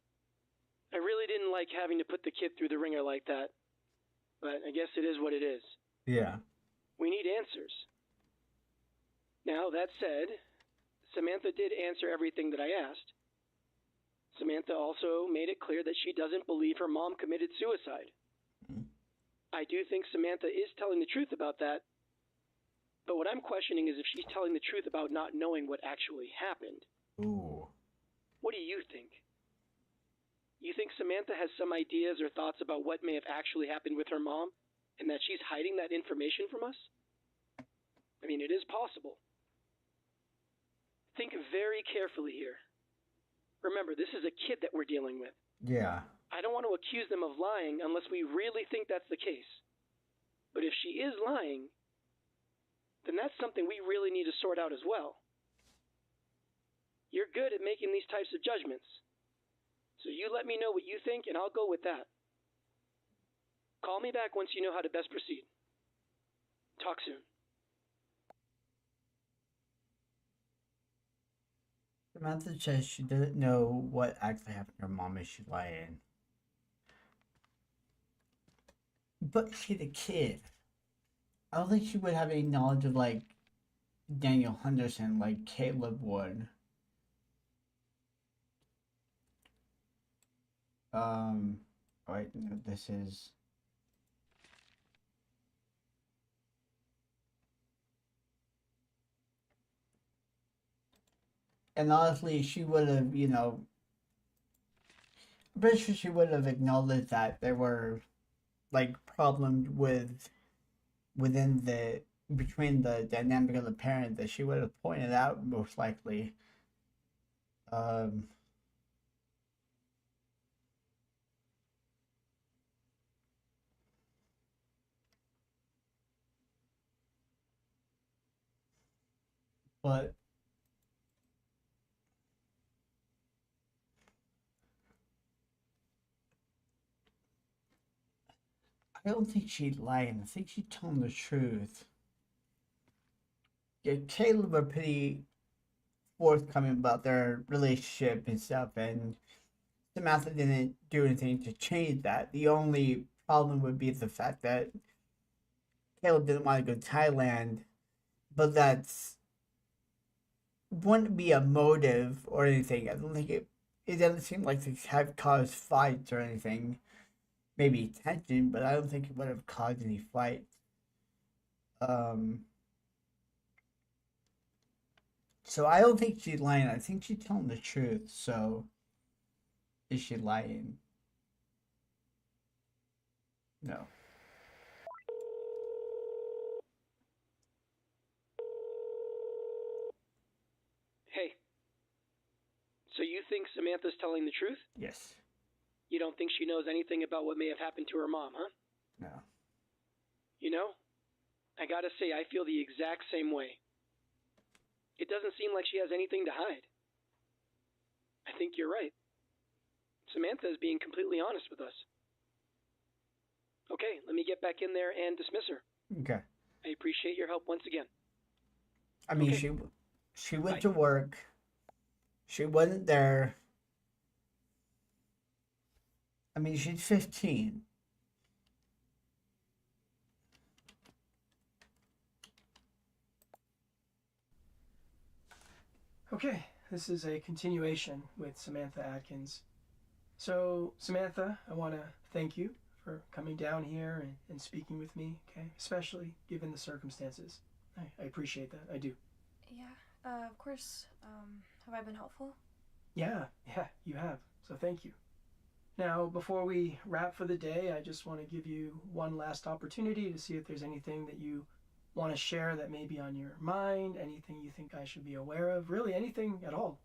I really didn't like having to put the kid through the ringer like that, but I guess it is what it is. Yeah. We need answers. Now, that said, Samantha did answer everything that I asked. Samantha also made it clear that she doesn't believe her mom committed suicide. I do think Samantha is telling the truth about that, but what I'm questioning is if she's telling the truth about not knowing what actually happened. Ooh. What do you think? You think Samantha has some ideas or thoughts about what may have actually happened with her mom, and that she's hiding that information from us? I mean, it is possible. Think very carefully here. Remember, this is a kid that we're dealing with. Yeah. I don't want to accuse them of lying unless we really think that's the case. But if she is lying, then that's something we really need to sort out as well. You're good at making these types of judgments. So you let me know what you think, and I'll go with that. Call me back once you know how to best proceed. Talk soon. Samantha says she doesn't know what actually happened to her mom as she lying. But she's a kid. I don't think she would have any knowledge of like Daniel Henderson like Caleb would. Alright, no, this is. And honestly, she would have, I'm pretty sure she would have acknowledged that there were like problems between the dynamic of the parent that she would have pointed out most likely. But I don't think she's lying. I think she's telling the truth. Yeah, Caleb were pretty forthcoming about their relationship and stuff, and Samantha didn't do anything to change that. The only problem would be the fact that Caleb didn't want to go to Thailand, but that's wouldn't be a motive or anything. I don't think it doesn't seem like they have caused fights or anything. Maybe tension, but I don't think it would have caused any fights. So I don't think she's lying. I think she's telling the truth. So is she lying? No. Hey. So you think Samantha's telling the truth? Yes. You don't think she knows anything about what may have happened to her mom, huh? No. You know, I gotta say, I feel the exact same way. It doesn't seem like she has anything to hide. I think you're right. Samantha is being completely honest with us. Okay, let me get back in there and dismiss her. Okay. I appreciate your help once again. I mean, Okay. she went Bye. to work. She wasn't there. I mean, she's 15. Okay, this is a continuation with Samantha Atkins. So, Samantha, I want to thank you for coming down here and speaking with me, okay? Especially given the circumstances. I appreciate that, I do. Yeah, of course. Have I been helpful? Yeah, you have. So thank you. Now, before we wrap for the day, I just want to give you one last opportunity to see if there's anything that you want to share that may be on your mind, anything you think I should be aware of, really anything at all.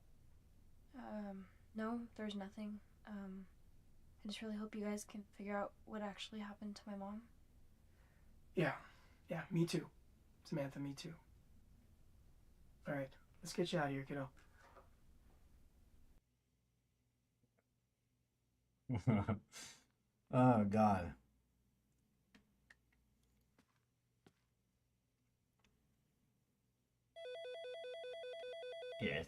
No, there's nothing. I just really hope you guys can figure out what actually happened to my mom. Yeah, me too. Samantha, me too. All right, let's get you out of here, kiddo. Oh, God. Yes.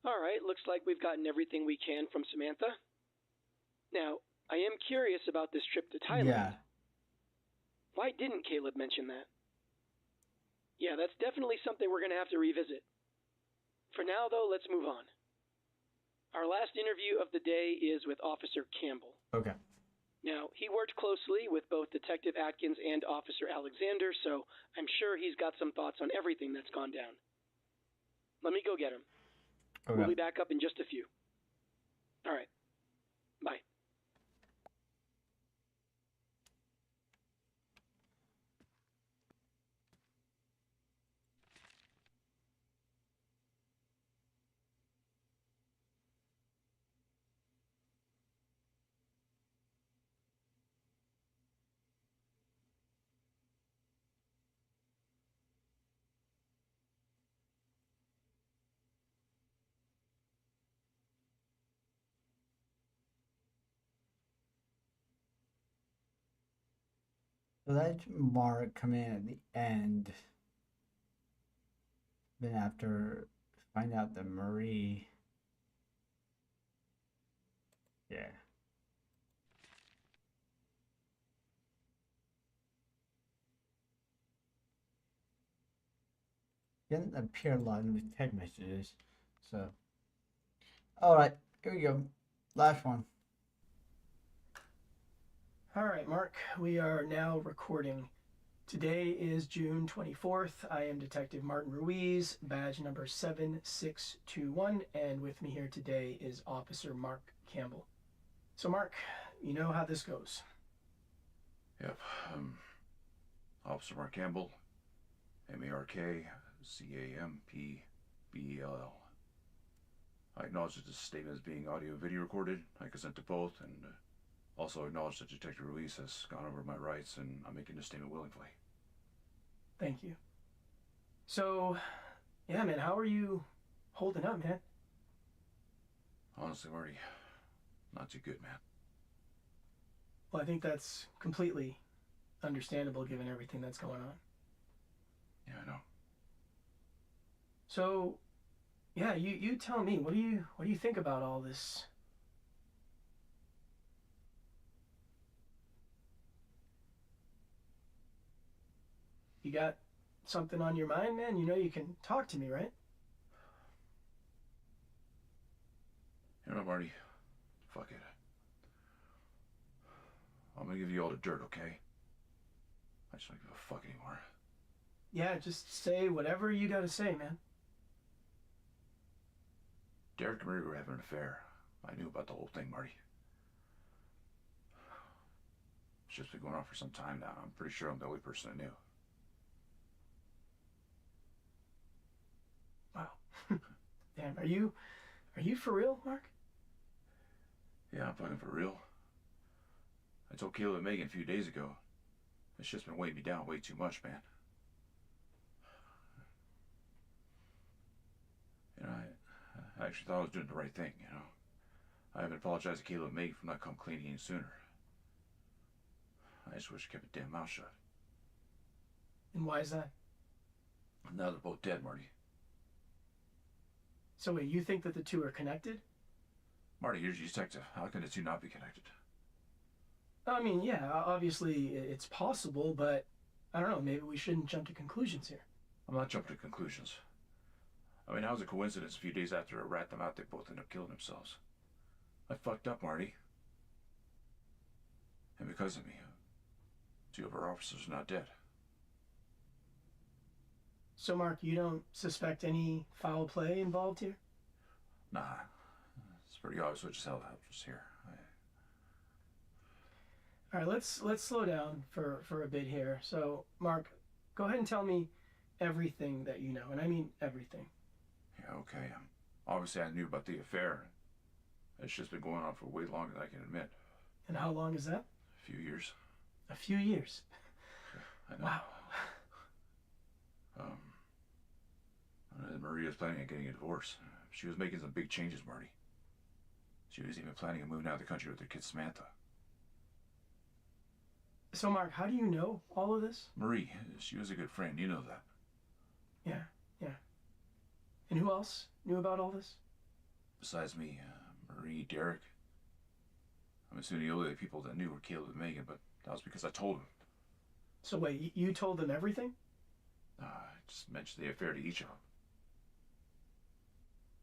All right, looks like we've gotten everything we can from Samantha. Now, I am curious about this trip to Thailand. Yeah. Why didn't Caleb mention that? Yeah, that's definitely something we're going to have to revisit. For now, though, let's move on. Our last interview of the day is with Officer Campbell. Okay. Now, he worked closely with both Detective Atkins and Officer Alexander, so I'm sure he's got some thoughts on everything that's gone down. Let me go get him. Okay. We'll be back up in just a few. All right. Bye. So that's Mark coming in at the end. Then after find out that Marie. Yeah. Didn't appear a lot in the text messages. So alright, here we go. Last one. All right, Mark, we are now recording. Today is June 24th. I am Detective Martin Ruiz, badge number 7621, and with me here today is Officer Mark Campbell. So, Mark, you know how this goes. Yep. Officer Mark Campbell, MARKCAMPBELL. I acknowledge that this statement is being audio and video recorded. I consent to both, and also acknowledge that Detective Ruiz has gone over my rights, and I'm making this statement willingly. Thank you. So, yeah, man, how are you holding up, man? Honestly, Marty, not too good, man. Well, I think that's completely understandable given everything that's going on. Yeah, I know. So, yeah, you tell me, what do you think about all this? You got something on your mind, man? You know you can talk to me, right? You know, Marty, fuck it. I'm gonna give you all the dirt, okay? I just don't give a fuck anymore. Yeah, just say whatever you gotta say, man. Derek and Marie were having an affair. I knew about the whole thing, Marty. It's just been going on for some time now. I'm pretty sure I'm the only person I knew. Wow. Damn, are you for real, Mark? Yeah, I'm fucking for real. I told Kayla and Megan a few days ago. It's just been weighing me down way too much, man. You know, I actually thought I was doing the right thing, you know. I haven't apologized to Kayla and Megan for not come clean any sooner. I just wish I kept a damn mouth shut. And why is that? Now they're both dead, Marty. So wait, you think that the two are connected? Marty, you're a detective. How can the two not be connected? I mean, yeah, obviously it's possible, but I don't know, maybe we shouldn't jump to conclusions here. I'm not jumping to conclusions. I mean, how's a coincidence a few days after I rat them out, they both end up killing themselves? I fucked up, Marty. And because of me, two of our officers are not dead. So, Mark, you don't suspect any foul play involved here? Nah, it's pretty obvious what just held out just here. All right, let's slow down for a bit here. So, Mark, go ahead and tell me everything that you know, and I mean everything. Yeah, okay. Obviously, I knew about the affair. It's just been going on for way longer than I can admit. And how long is that? A few years. A few years. I know. Wow. I know that Maria was planning on getting a divorce. She was making some big changes, Marty. She was even planning on moving out of the country with their kid Samantha. So, Mark, how do you know all of this? Marie, she was a good friend. You know that. Yeah. And who else knew about all this? Besides me, Marie, Derek. I'm assuming the only people that knew were Caleb and Megan, but that was because I told them. So wait, you told them everything? I just mentioned the affair to each of them.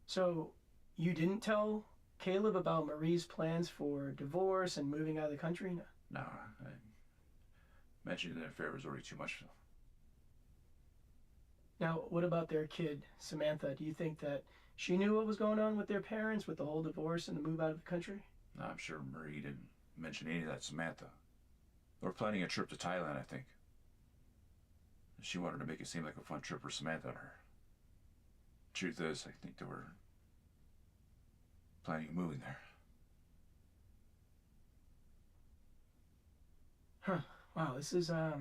So you didn't tell Caleb about Marie's plans for divorce and moving out of the country? No, I mentioning the affair was already too much for them. Now, what about their kid, Samantha? Do you think that she knew what was going on with their parents, with the whole divorce and the move out of the country? No, I'm sure Marie didn't mention any of that to Samantha. They were planning a trip to Thailand, I think. She wanted to make it seem like a fun trip for Samantha and her. Truth is, I think they were planning on moving there. Huh. Wow, this is a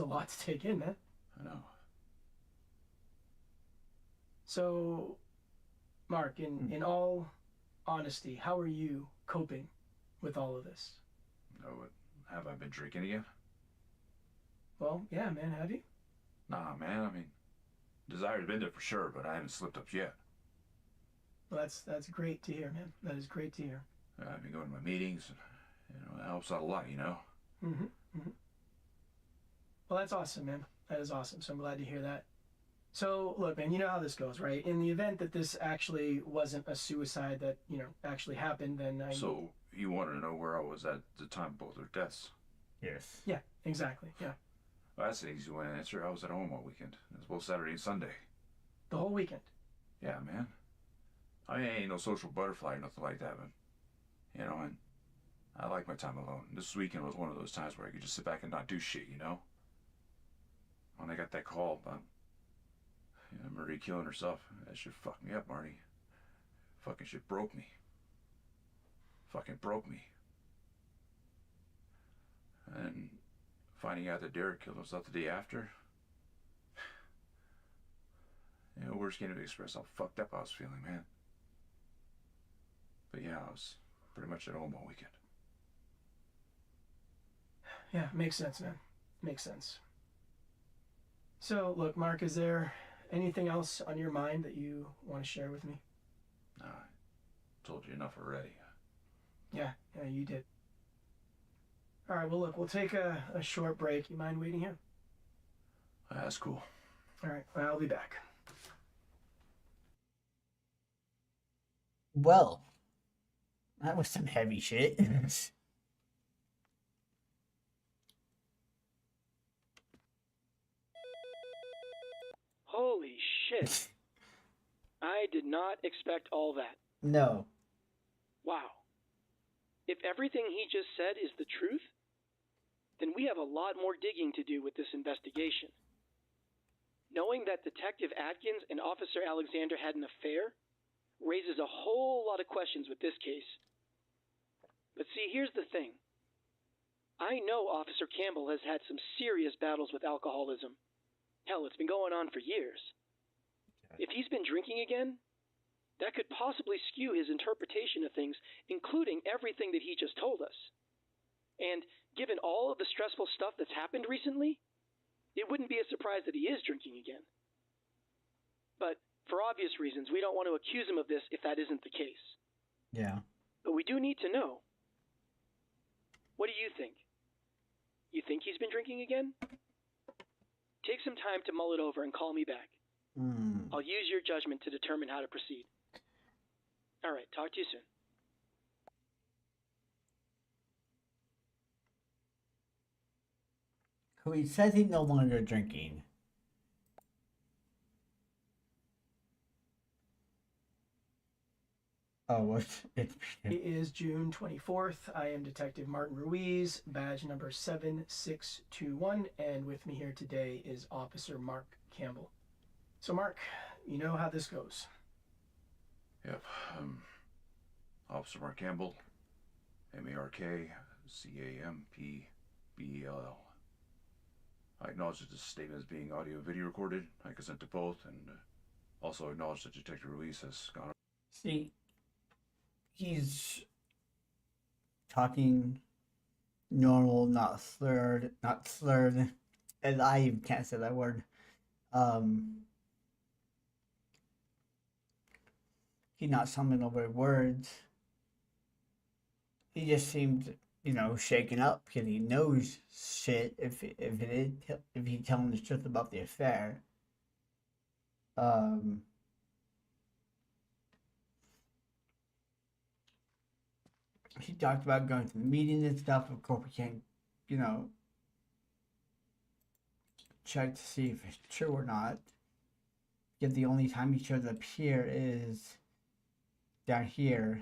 lot to take in, man. I know. So, Mark, in all honesty, how are you coping with all of this? Oh, what, have I been drinking again? Well, yeah, man, have you? Nah, man, I mean, desire's been there for sure, but I haven't slipped up yet. Well, that's great to hear, man. That is great to hear. I've been going to my meetings, and, it helps out a lot, Mm-hmm. Mm-hmm. Well, that's awesome, man. That is awesome. So I'm glad to hear that. So, look, man, you know how this goes, right? In the event that this actually wasn't a suicide that, actually happened, then So, you wanted to know where I was at the time of both their deaths? Yes. Yeah, exactly, yeah. Well, that's an easy one to answer. I was at home all weekend. It was both Saturday and Sunday. The whole weekend? Yeah, man. I ain't no social butterfly or nothing like that, but, and I like my time alone. This weekend was one of those times where I could just sit back and not do shit, When I got that call about Marie killing herself, that shit fucked me up, Marty. Fucking shit broke me. Fucking broke me. And finding out that Derek killed himself the day after, words can't even express how fucked up I was feeling, man. But yeah, I was pretty much at home all weekend. Yeah, makes sense, man. Makes sense. So, look, Mark, is there anything else on your mind that you want to share with me? Nah, I told you enough already. Yeah, you did. All right, well, look, we'll take a short break. You mind waiting here? That's cool. All right, I'll be back. Well, that was some heavy shit. Holy shit. I did not expect all that. No. Wow. If everything he just said is the truth, then we have a lot more digging to do with this investigation. Knowing that Detective Atkins and Officer Alexander had an affair raises a whole lot of questions with this case. But see, here's the thing. I know Officer Campbell has had some serious battles with alcoholism. Hell, it's been going on for years. If he's been drinking again, that could possibly skew his interpretation of things, including everything that he just told us. And given all of the stressful stuff that's happened recently, it wouldn't be a surprise that he is drinking again. But for obvious reasons, we don't want to accuse him of this if that isn't the case. Yeah. But we do need to know. What do you think? You think he's been drinking again? Take some time to mull it over and call me back. I'll use your judgment to determine how to proceed. All right, talk to you soon. Who he says he's no longer drinking. Oh, what's it? It is June 24th. I am Detective Martin Ruiz, badge number 7621, and with me here today is Officer Mark Campbell. So, Mark, you know how this goes. Yep. Officer Mark Campbell, MARKCAMPBELL. I acknowledge that this statement is being audio and video recorded. I consent to both, and also acknowledge that Detective Ruiz has gone. See, he's talking normal, not slurred, and I even can't say that word. He's not stumbling over words. He just seemed, shaken up because he knows shit. If he's telling the truth about the affair. He talked about going to the meetings and stuff. Of course, we can't, check to see if it's true or not. Because the only time he shows up here is down here.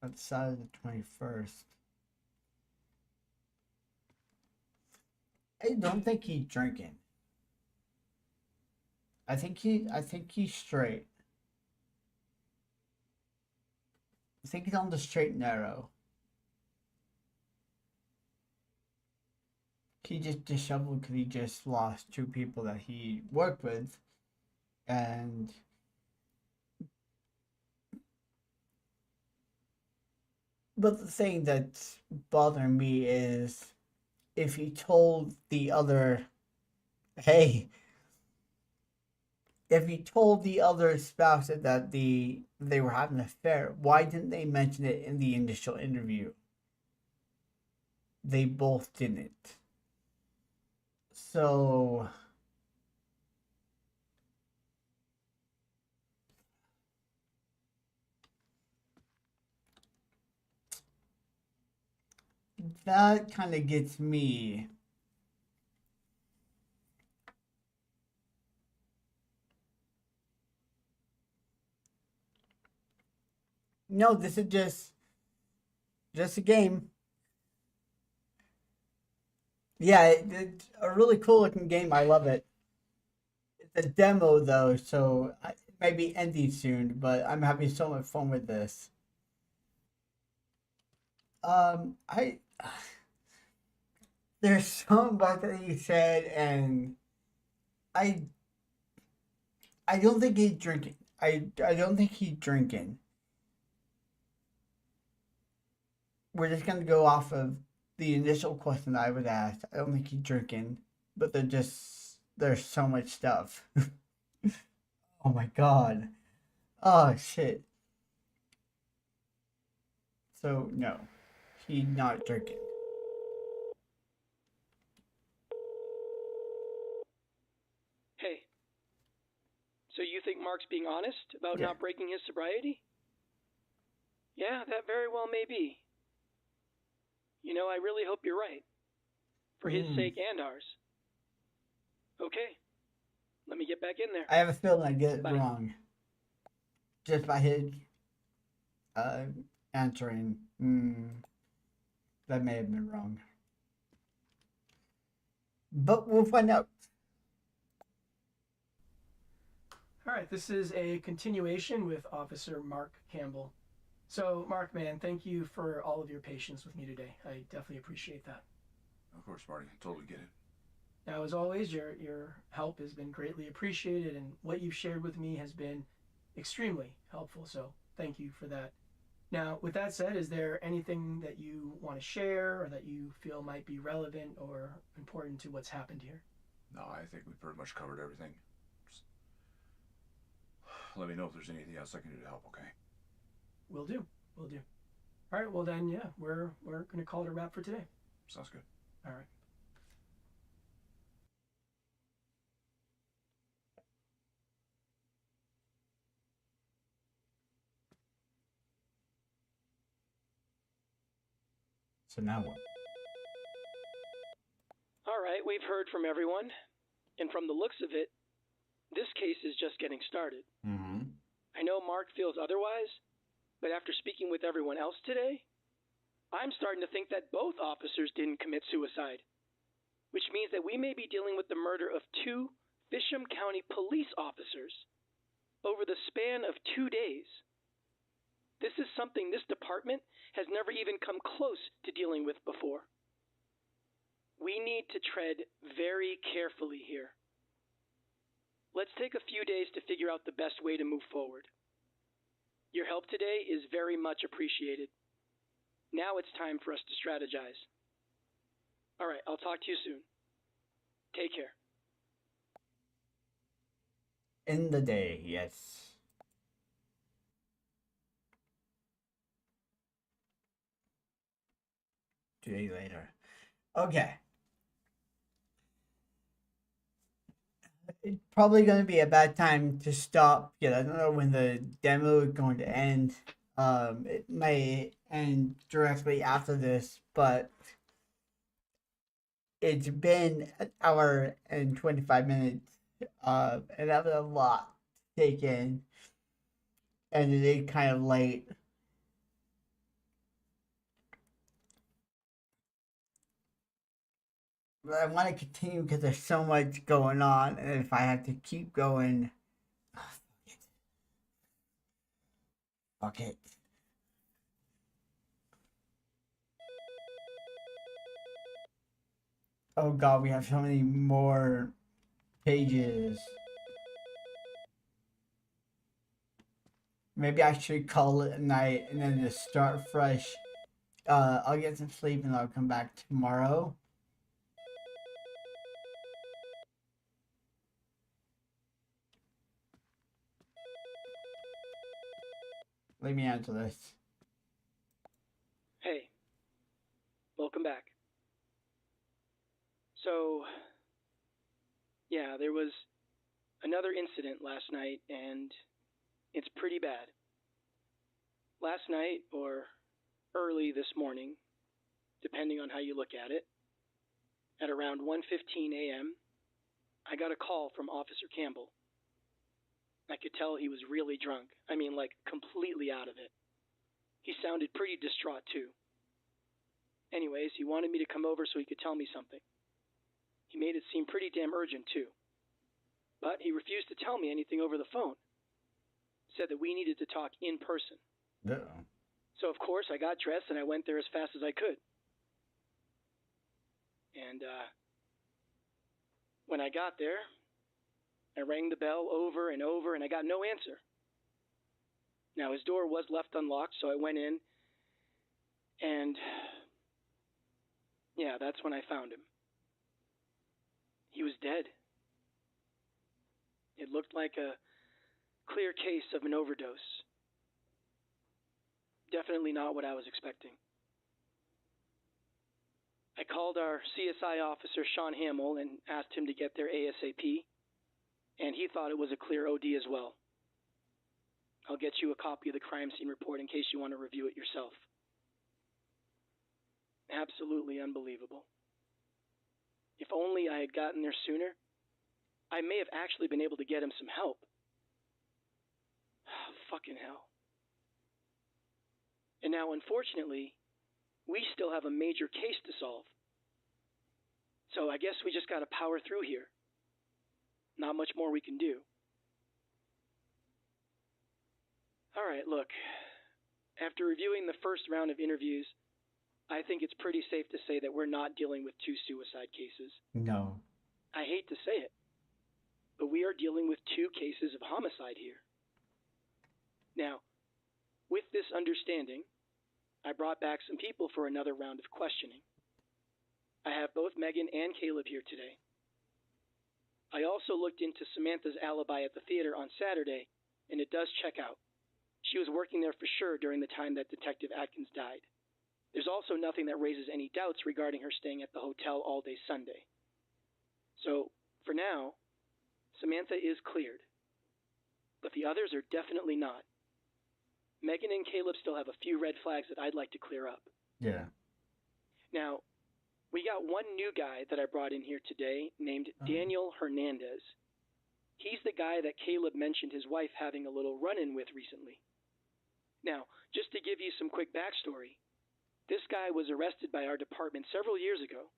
That's Saturday the 21st. I don't think he's drinking. I think he's straight. I think he's on the straight and narrow. He just disheveled because he just lost 2 people that he worked with, and But the thing that's bothering me is if he told the other, hey, if he told the other spouse that they were having an affair, why didn't they mention it in the initial interview? They both didn't. So that kind of gets me. No, this is just a game. Yeah, it's a really cool looking game. I love it. It's a demo though, so it may be ending soon, but I'm having so much fun with this. I there's so much that he said, and I I don't think he's drinking. I don't think he's drinking. We're just gonna go off of the initial question I was asked. I don't think he's drinking, but there's so much stuff. Oh my god. Oh shit. So no, he's not drinking. Hey, so you think Mark's being honest about Yeah. not breaking his sobriety? Yeah, that very well may be. You know, I really hope you're right. For his sake and ours. Okay. Let me get back in there. I have a feeling I get it Bye. wrong. Just by his answering. That may have been wrong. But we'll find out. All right, this is a continuation with Officer Mark Campbell. So, Mark, man, thank you for all of your patience with me today. I definitely appreciate that. Of course, Marty. Totally get it. Now, as always, your help has been greatly appreciated, and what you've shared with me has been extremely helpful. So, thank you for that. Now, with that said, is there anything that you want to share or that you feel might be relevant or important to what's happened here? No, I think we pretty much covered everything. Just let me know if there's anything else I can do to help, okay? Will do. Will do. All right, well then, yeah, we're going to call it a wrap for today. Sounds good. All right. So now what? All right, we've heard from everyone. And from the looks of it, this case is just getting started. Mm-hmm. I know Mark feels otherwise, but after speaking with everyone else today, I'm starting to think that both officers didn't commit suicide, which means that we may be dealing with the murder of 2 Fisham County police officers over the span of 2 days. This is something this department has never even come close to dealing with before. We need to tread very carefully here. Let's take a few days to figure out the best way to move forward. Your help today is very much appreciated. Now it's time for us to strategize. All right, I'll talk to you soon. Take care. In the day, yes. 2 days later. Okay. It's probably going to be a bad time to stop. Yeah, I don't know when the demo is going to end. It may end directly after this, but it's been an hour and 25 minutes. And that was a lot to take in. And it is kind of late. But I want to continue because there's so much going on, and if I have to keep going, fuck it. Oh god, we have so many more pages. Maybe I should call it a night and then just start fresh I'll get some sleep and I'll come back tomorrow. Let me answer this. Hey, welcome back. So, yeah, there was another incident last night, and it's pretty bad. Last night, or early this morning, depending on how you look at it, at around 1:15 a.m., I got a call from Officer Campbell. I could tell he was really drunk. I mean, like, completely out of it. He sounded pretty distraught, too. Anyways, he wanted me to come over so he could tell me something. He made it seem pretty damn urgent, too. But he refused to tell me anything over the phone. Said that we needed to talk in person. Uh-oh. So, of course, I got dressed and I went there as fast as I could. And, when I got there, I rang the bell over and over and I got no answer. Now, his door was left unlocked, so I went in and, yeah, that's when I found him. He was dead. It looked like a clear case of an overdose. Definitely not what I was expecting. I called our CSI officer, Sean Hamill, and asked him to get there ASAP, and he thought it was a clear OD as well. I'll get you a copy of the crime scene report in case you want to review it yourself. Absolutely unbelievable. If only I had gotten there sooner, I may have actually been able to get him some help. Fucking hell. And now, unfortunately, we still have a major case to solve. So I guess we just gotta power through here. Not much more we can do. Alright, look. After reviewing the first round of interviews, I think it's pretty safe to say that we're not dealing with two suicide cases. No. I hate to say it, but we are dealing with two cases of homicide here. Now, with this understanding, I brought back some people for another round of questioning. I have both Megan and Caleb here today. I also looked into Samantha's alibi at the theater on Saturday, and it does check out. She was working there for sure during the time that Detective Atkins died. There's also nothing that raises any doubts regarding her staying at the hotel all day Sunday. So, for now, Samantha is cleared. But the others are definitely not. Megan and Caleb still have a few red flags that I'd like to clear up. Yeah. Now, we got one new guy that I brought in here today named Daniel Hernandez. He's the guy that Caleb mentioned his wife having a little run-in with recently. Now, just to give you some quick backstory, this guy was arrested by our department several years ago.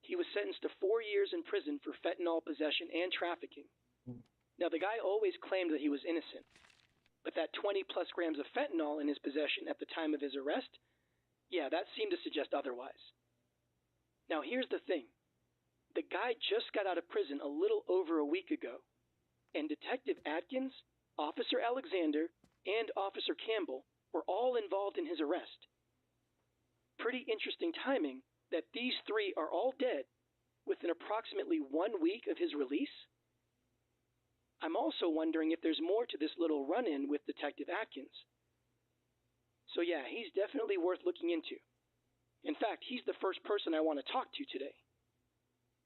He was sentenced to 4 years in prison for fentanyl possession and trafficking. Now, the guy always claimed that he was innocent, but that 20 plus grams of fentanyl in his possession at the time of his arrest, yeah, that seemed to suggest otherwise. Now, here's the thing. The guy just got out of prison a little over a week ago, and Detective Atkins, Officer Alexander, and Officer Campbell were all involved in his arrest. Pretty interesting timing that these three are all dead within approximately 1 week of his release. I'm also wondering if there's more to this little run-in with Detective Atkins. So yeah, he's definitely worth looking into. In fact, he's the first person I want to talk to today.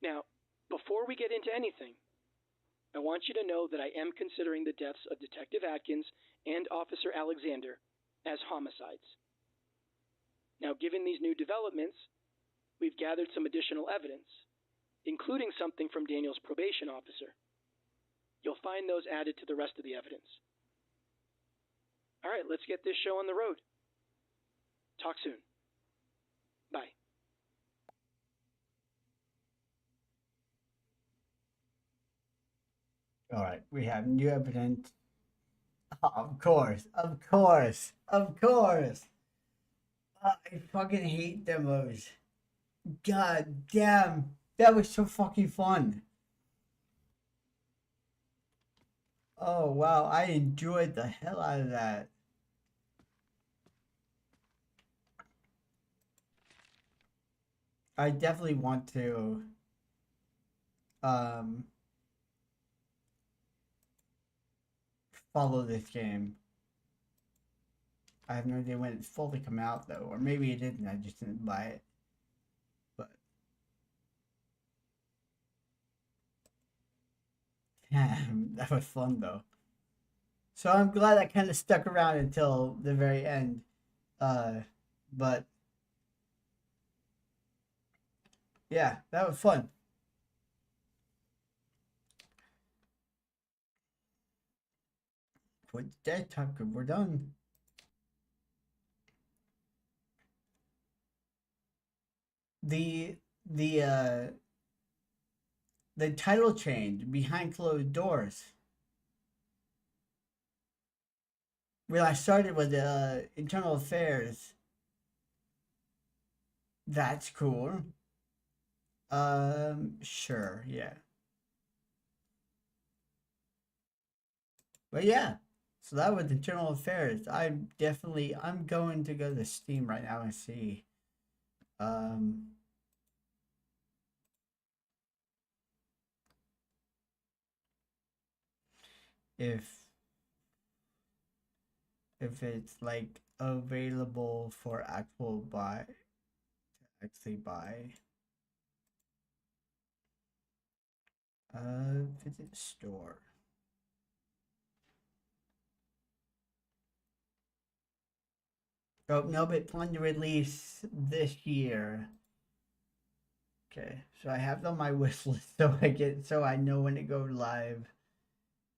Now, before we get into anything, I want you to know that I am considering the deaths of Detective Atkins and Officer Alexander as homicides. Now, given these new developments, we've gathered some additional evidence, including something from Daniel's probation officer. You'll find those added to the rest of the evidence. All right, let's get this show on the road. Talk soon. Bye. All right, we have new evidence. Of course, of course, of course. I fucking hate demos. God damn, that was so fucking fun. Oh wow, I enjoyed the hell out of that. I definitely want to follow this game. I have no idea when it's fully come out though, or maybe it didn't. I just didn't buy it. But that was fun though. So I'm glad I kind of stuck around until the very end. But yeah, that was fun. For that time, we're done. The the title change behind closed doors. When I started with internal affairs, that's cool. Sure, yeah. But yeah, so that was internal affairs. I'm going to go to Steam right now and see. If it's like available for actually buy. Visit store. Oh no, but plan to release this year. Okay, so I have it on my wish list so I know when it goes live.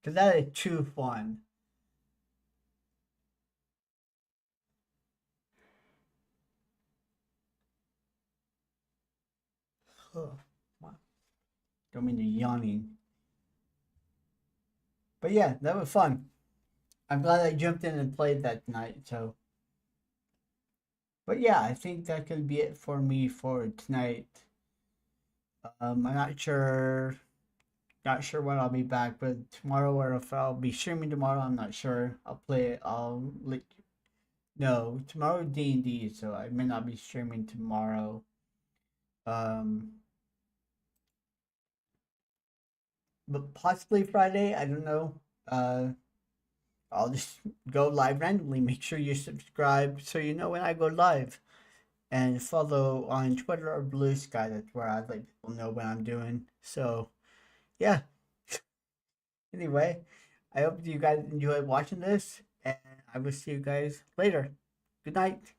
Cause that is too fun. Oh, wow. Don't mean to yawning. But yeah, that was fun. I'm glad I jumped in and played that tonight, so. But yeah, I think that could be it for me for tonight. I'm not sure when I'll be back, but tomorrow or if I'll be streaming tomorrow, I'm not sure. I'll play it. No, tomorrow D&D, so I may not be streaming tomorrow. But possibly Friday, I don't know. I'll just go live randomly. Make sure you subscribe so you know when I go live. And follow on Twitter or Blue Sky. That's where I let people know when I'm doing. So, yeah. Anyway, I hope you guys enjoyed watching this. And I will see you guys later. Good night.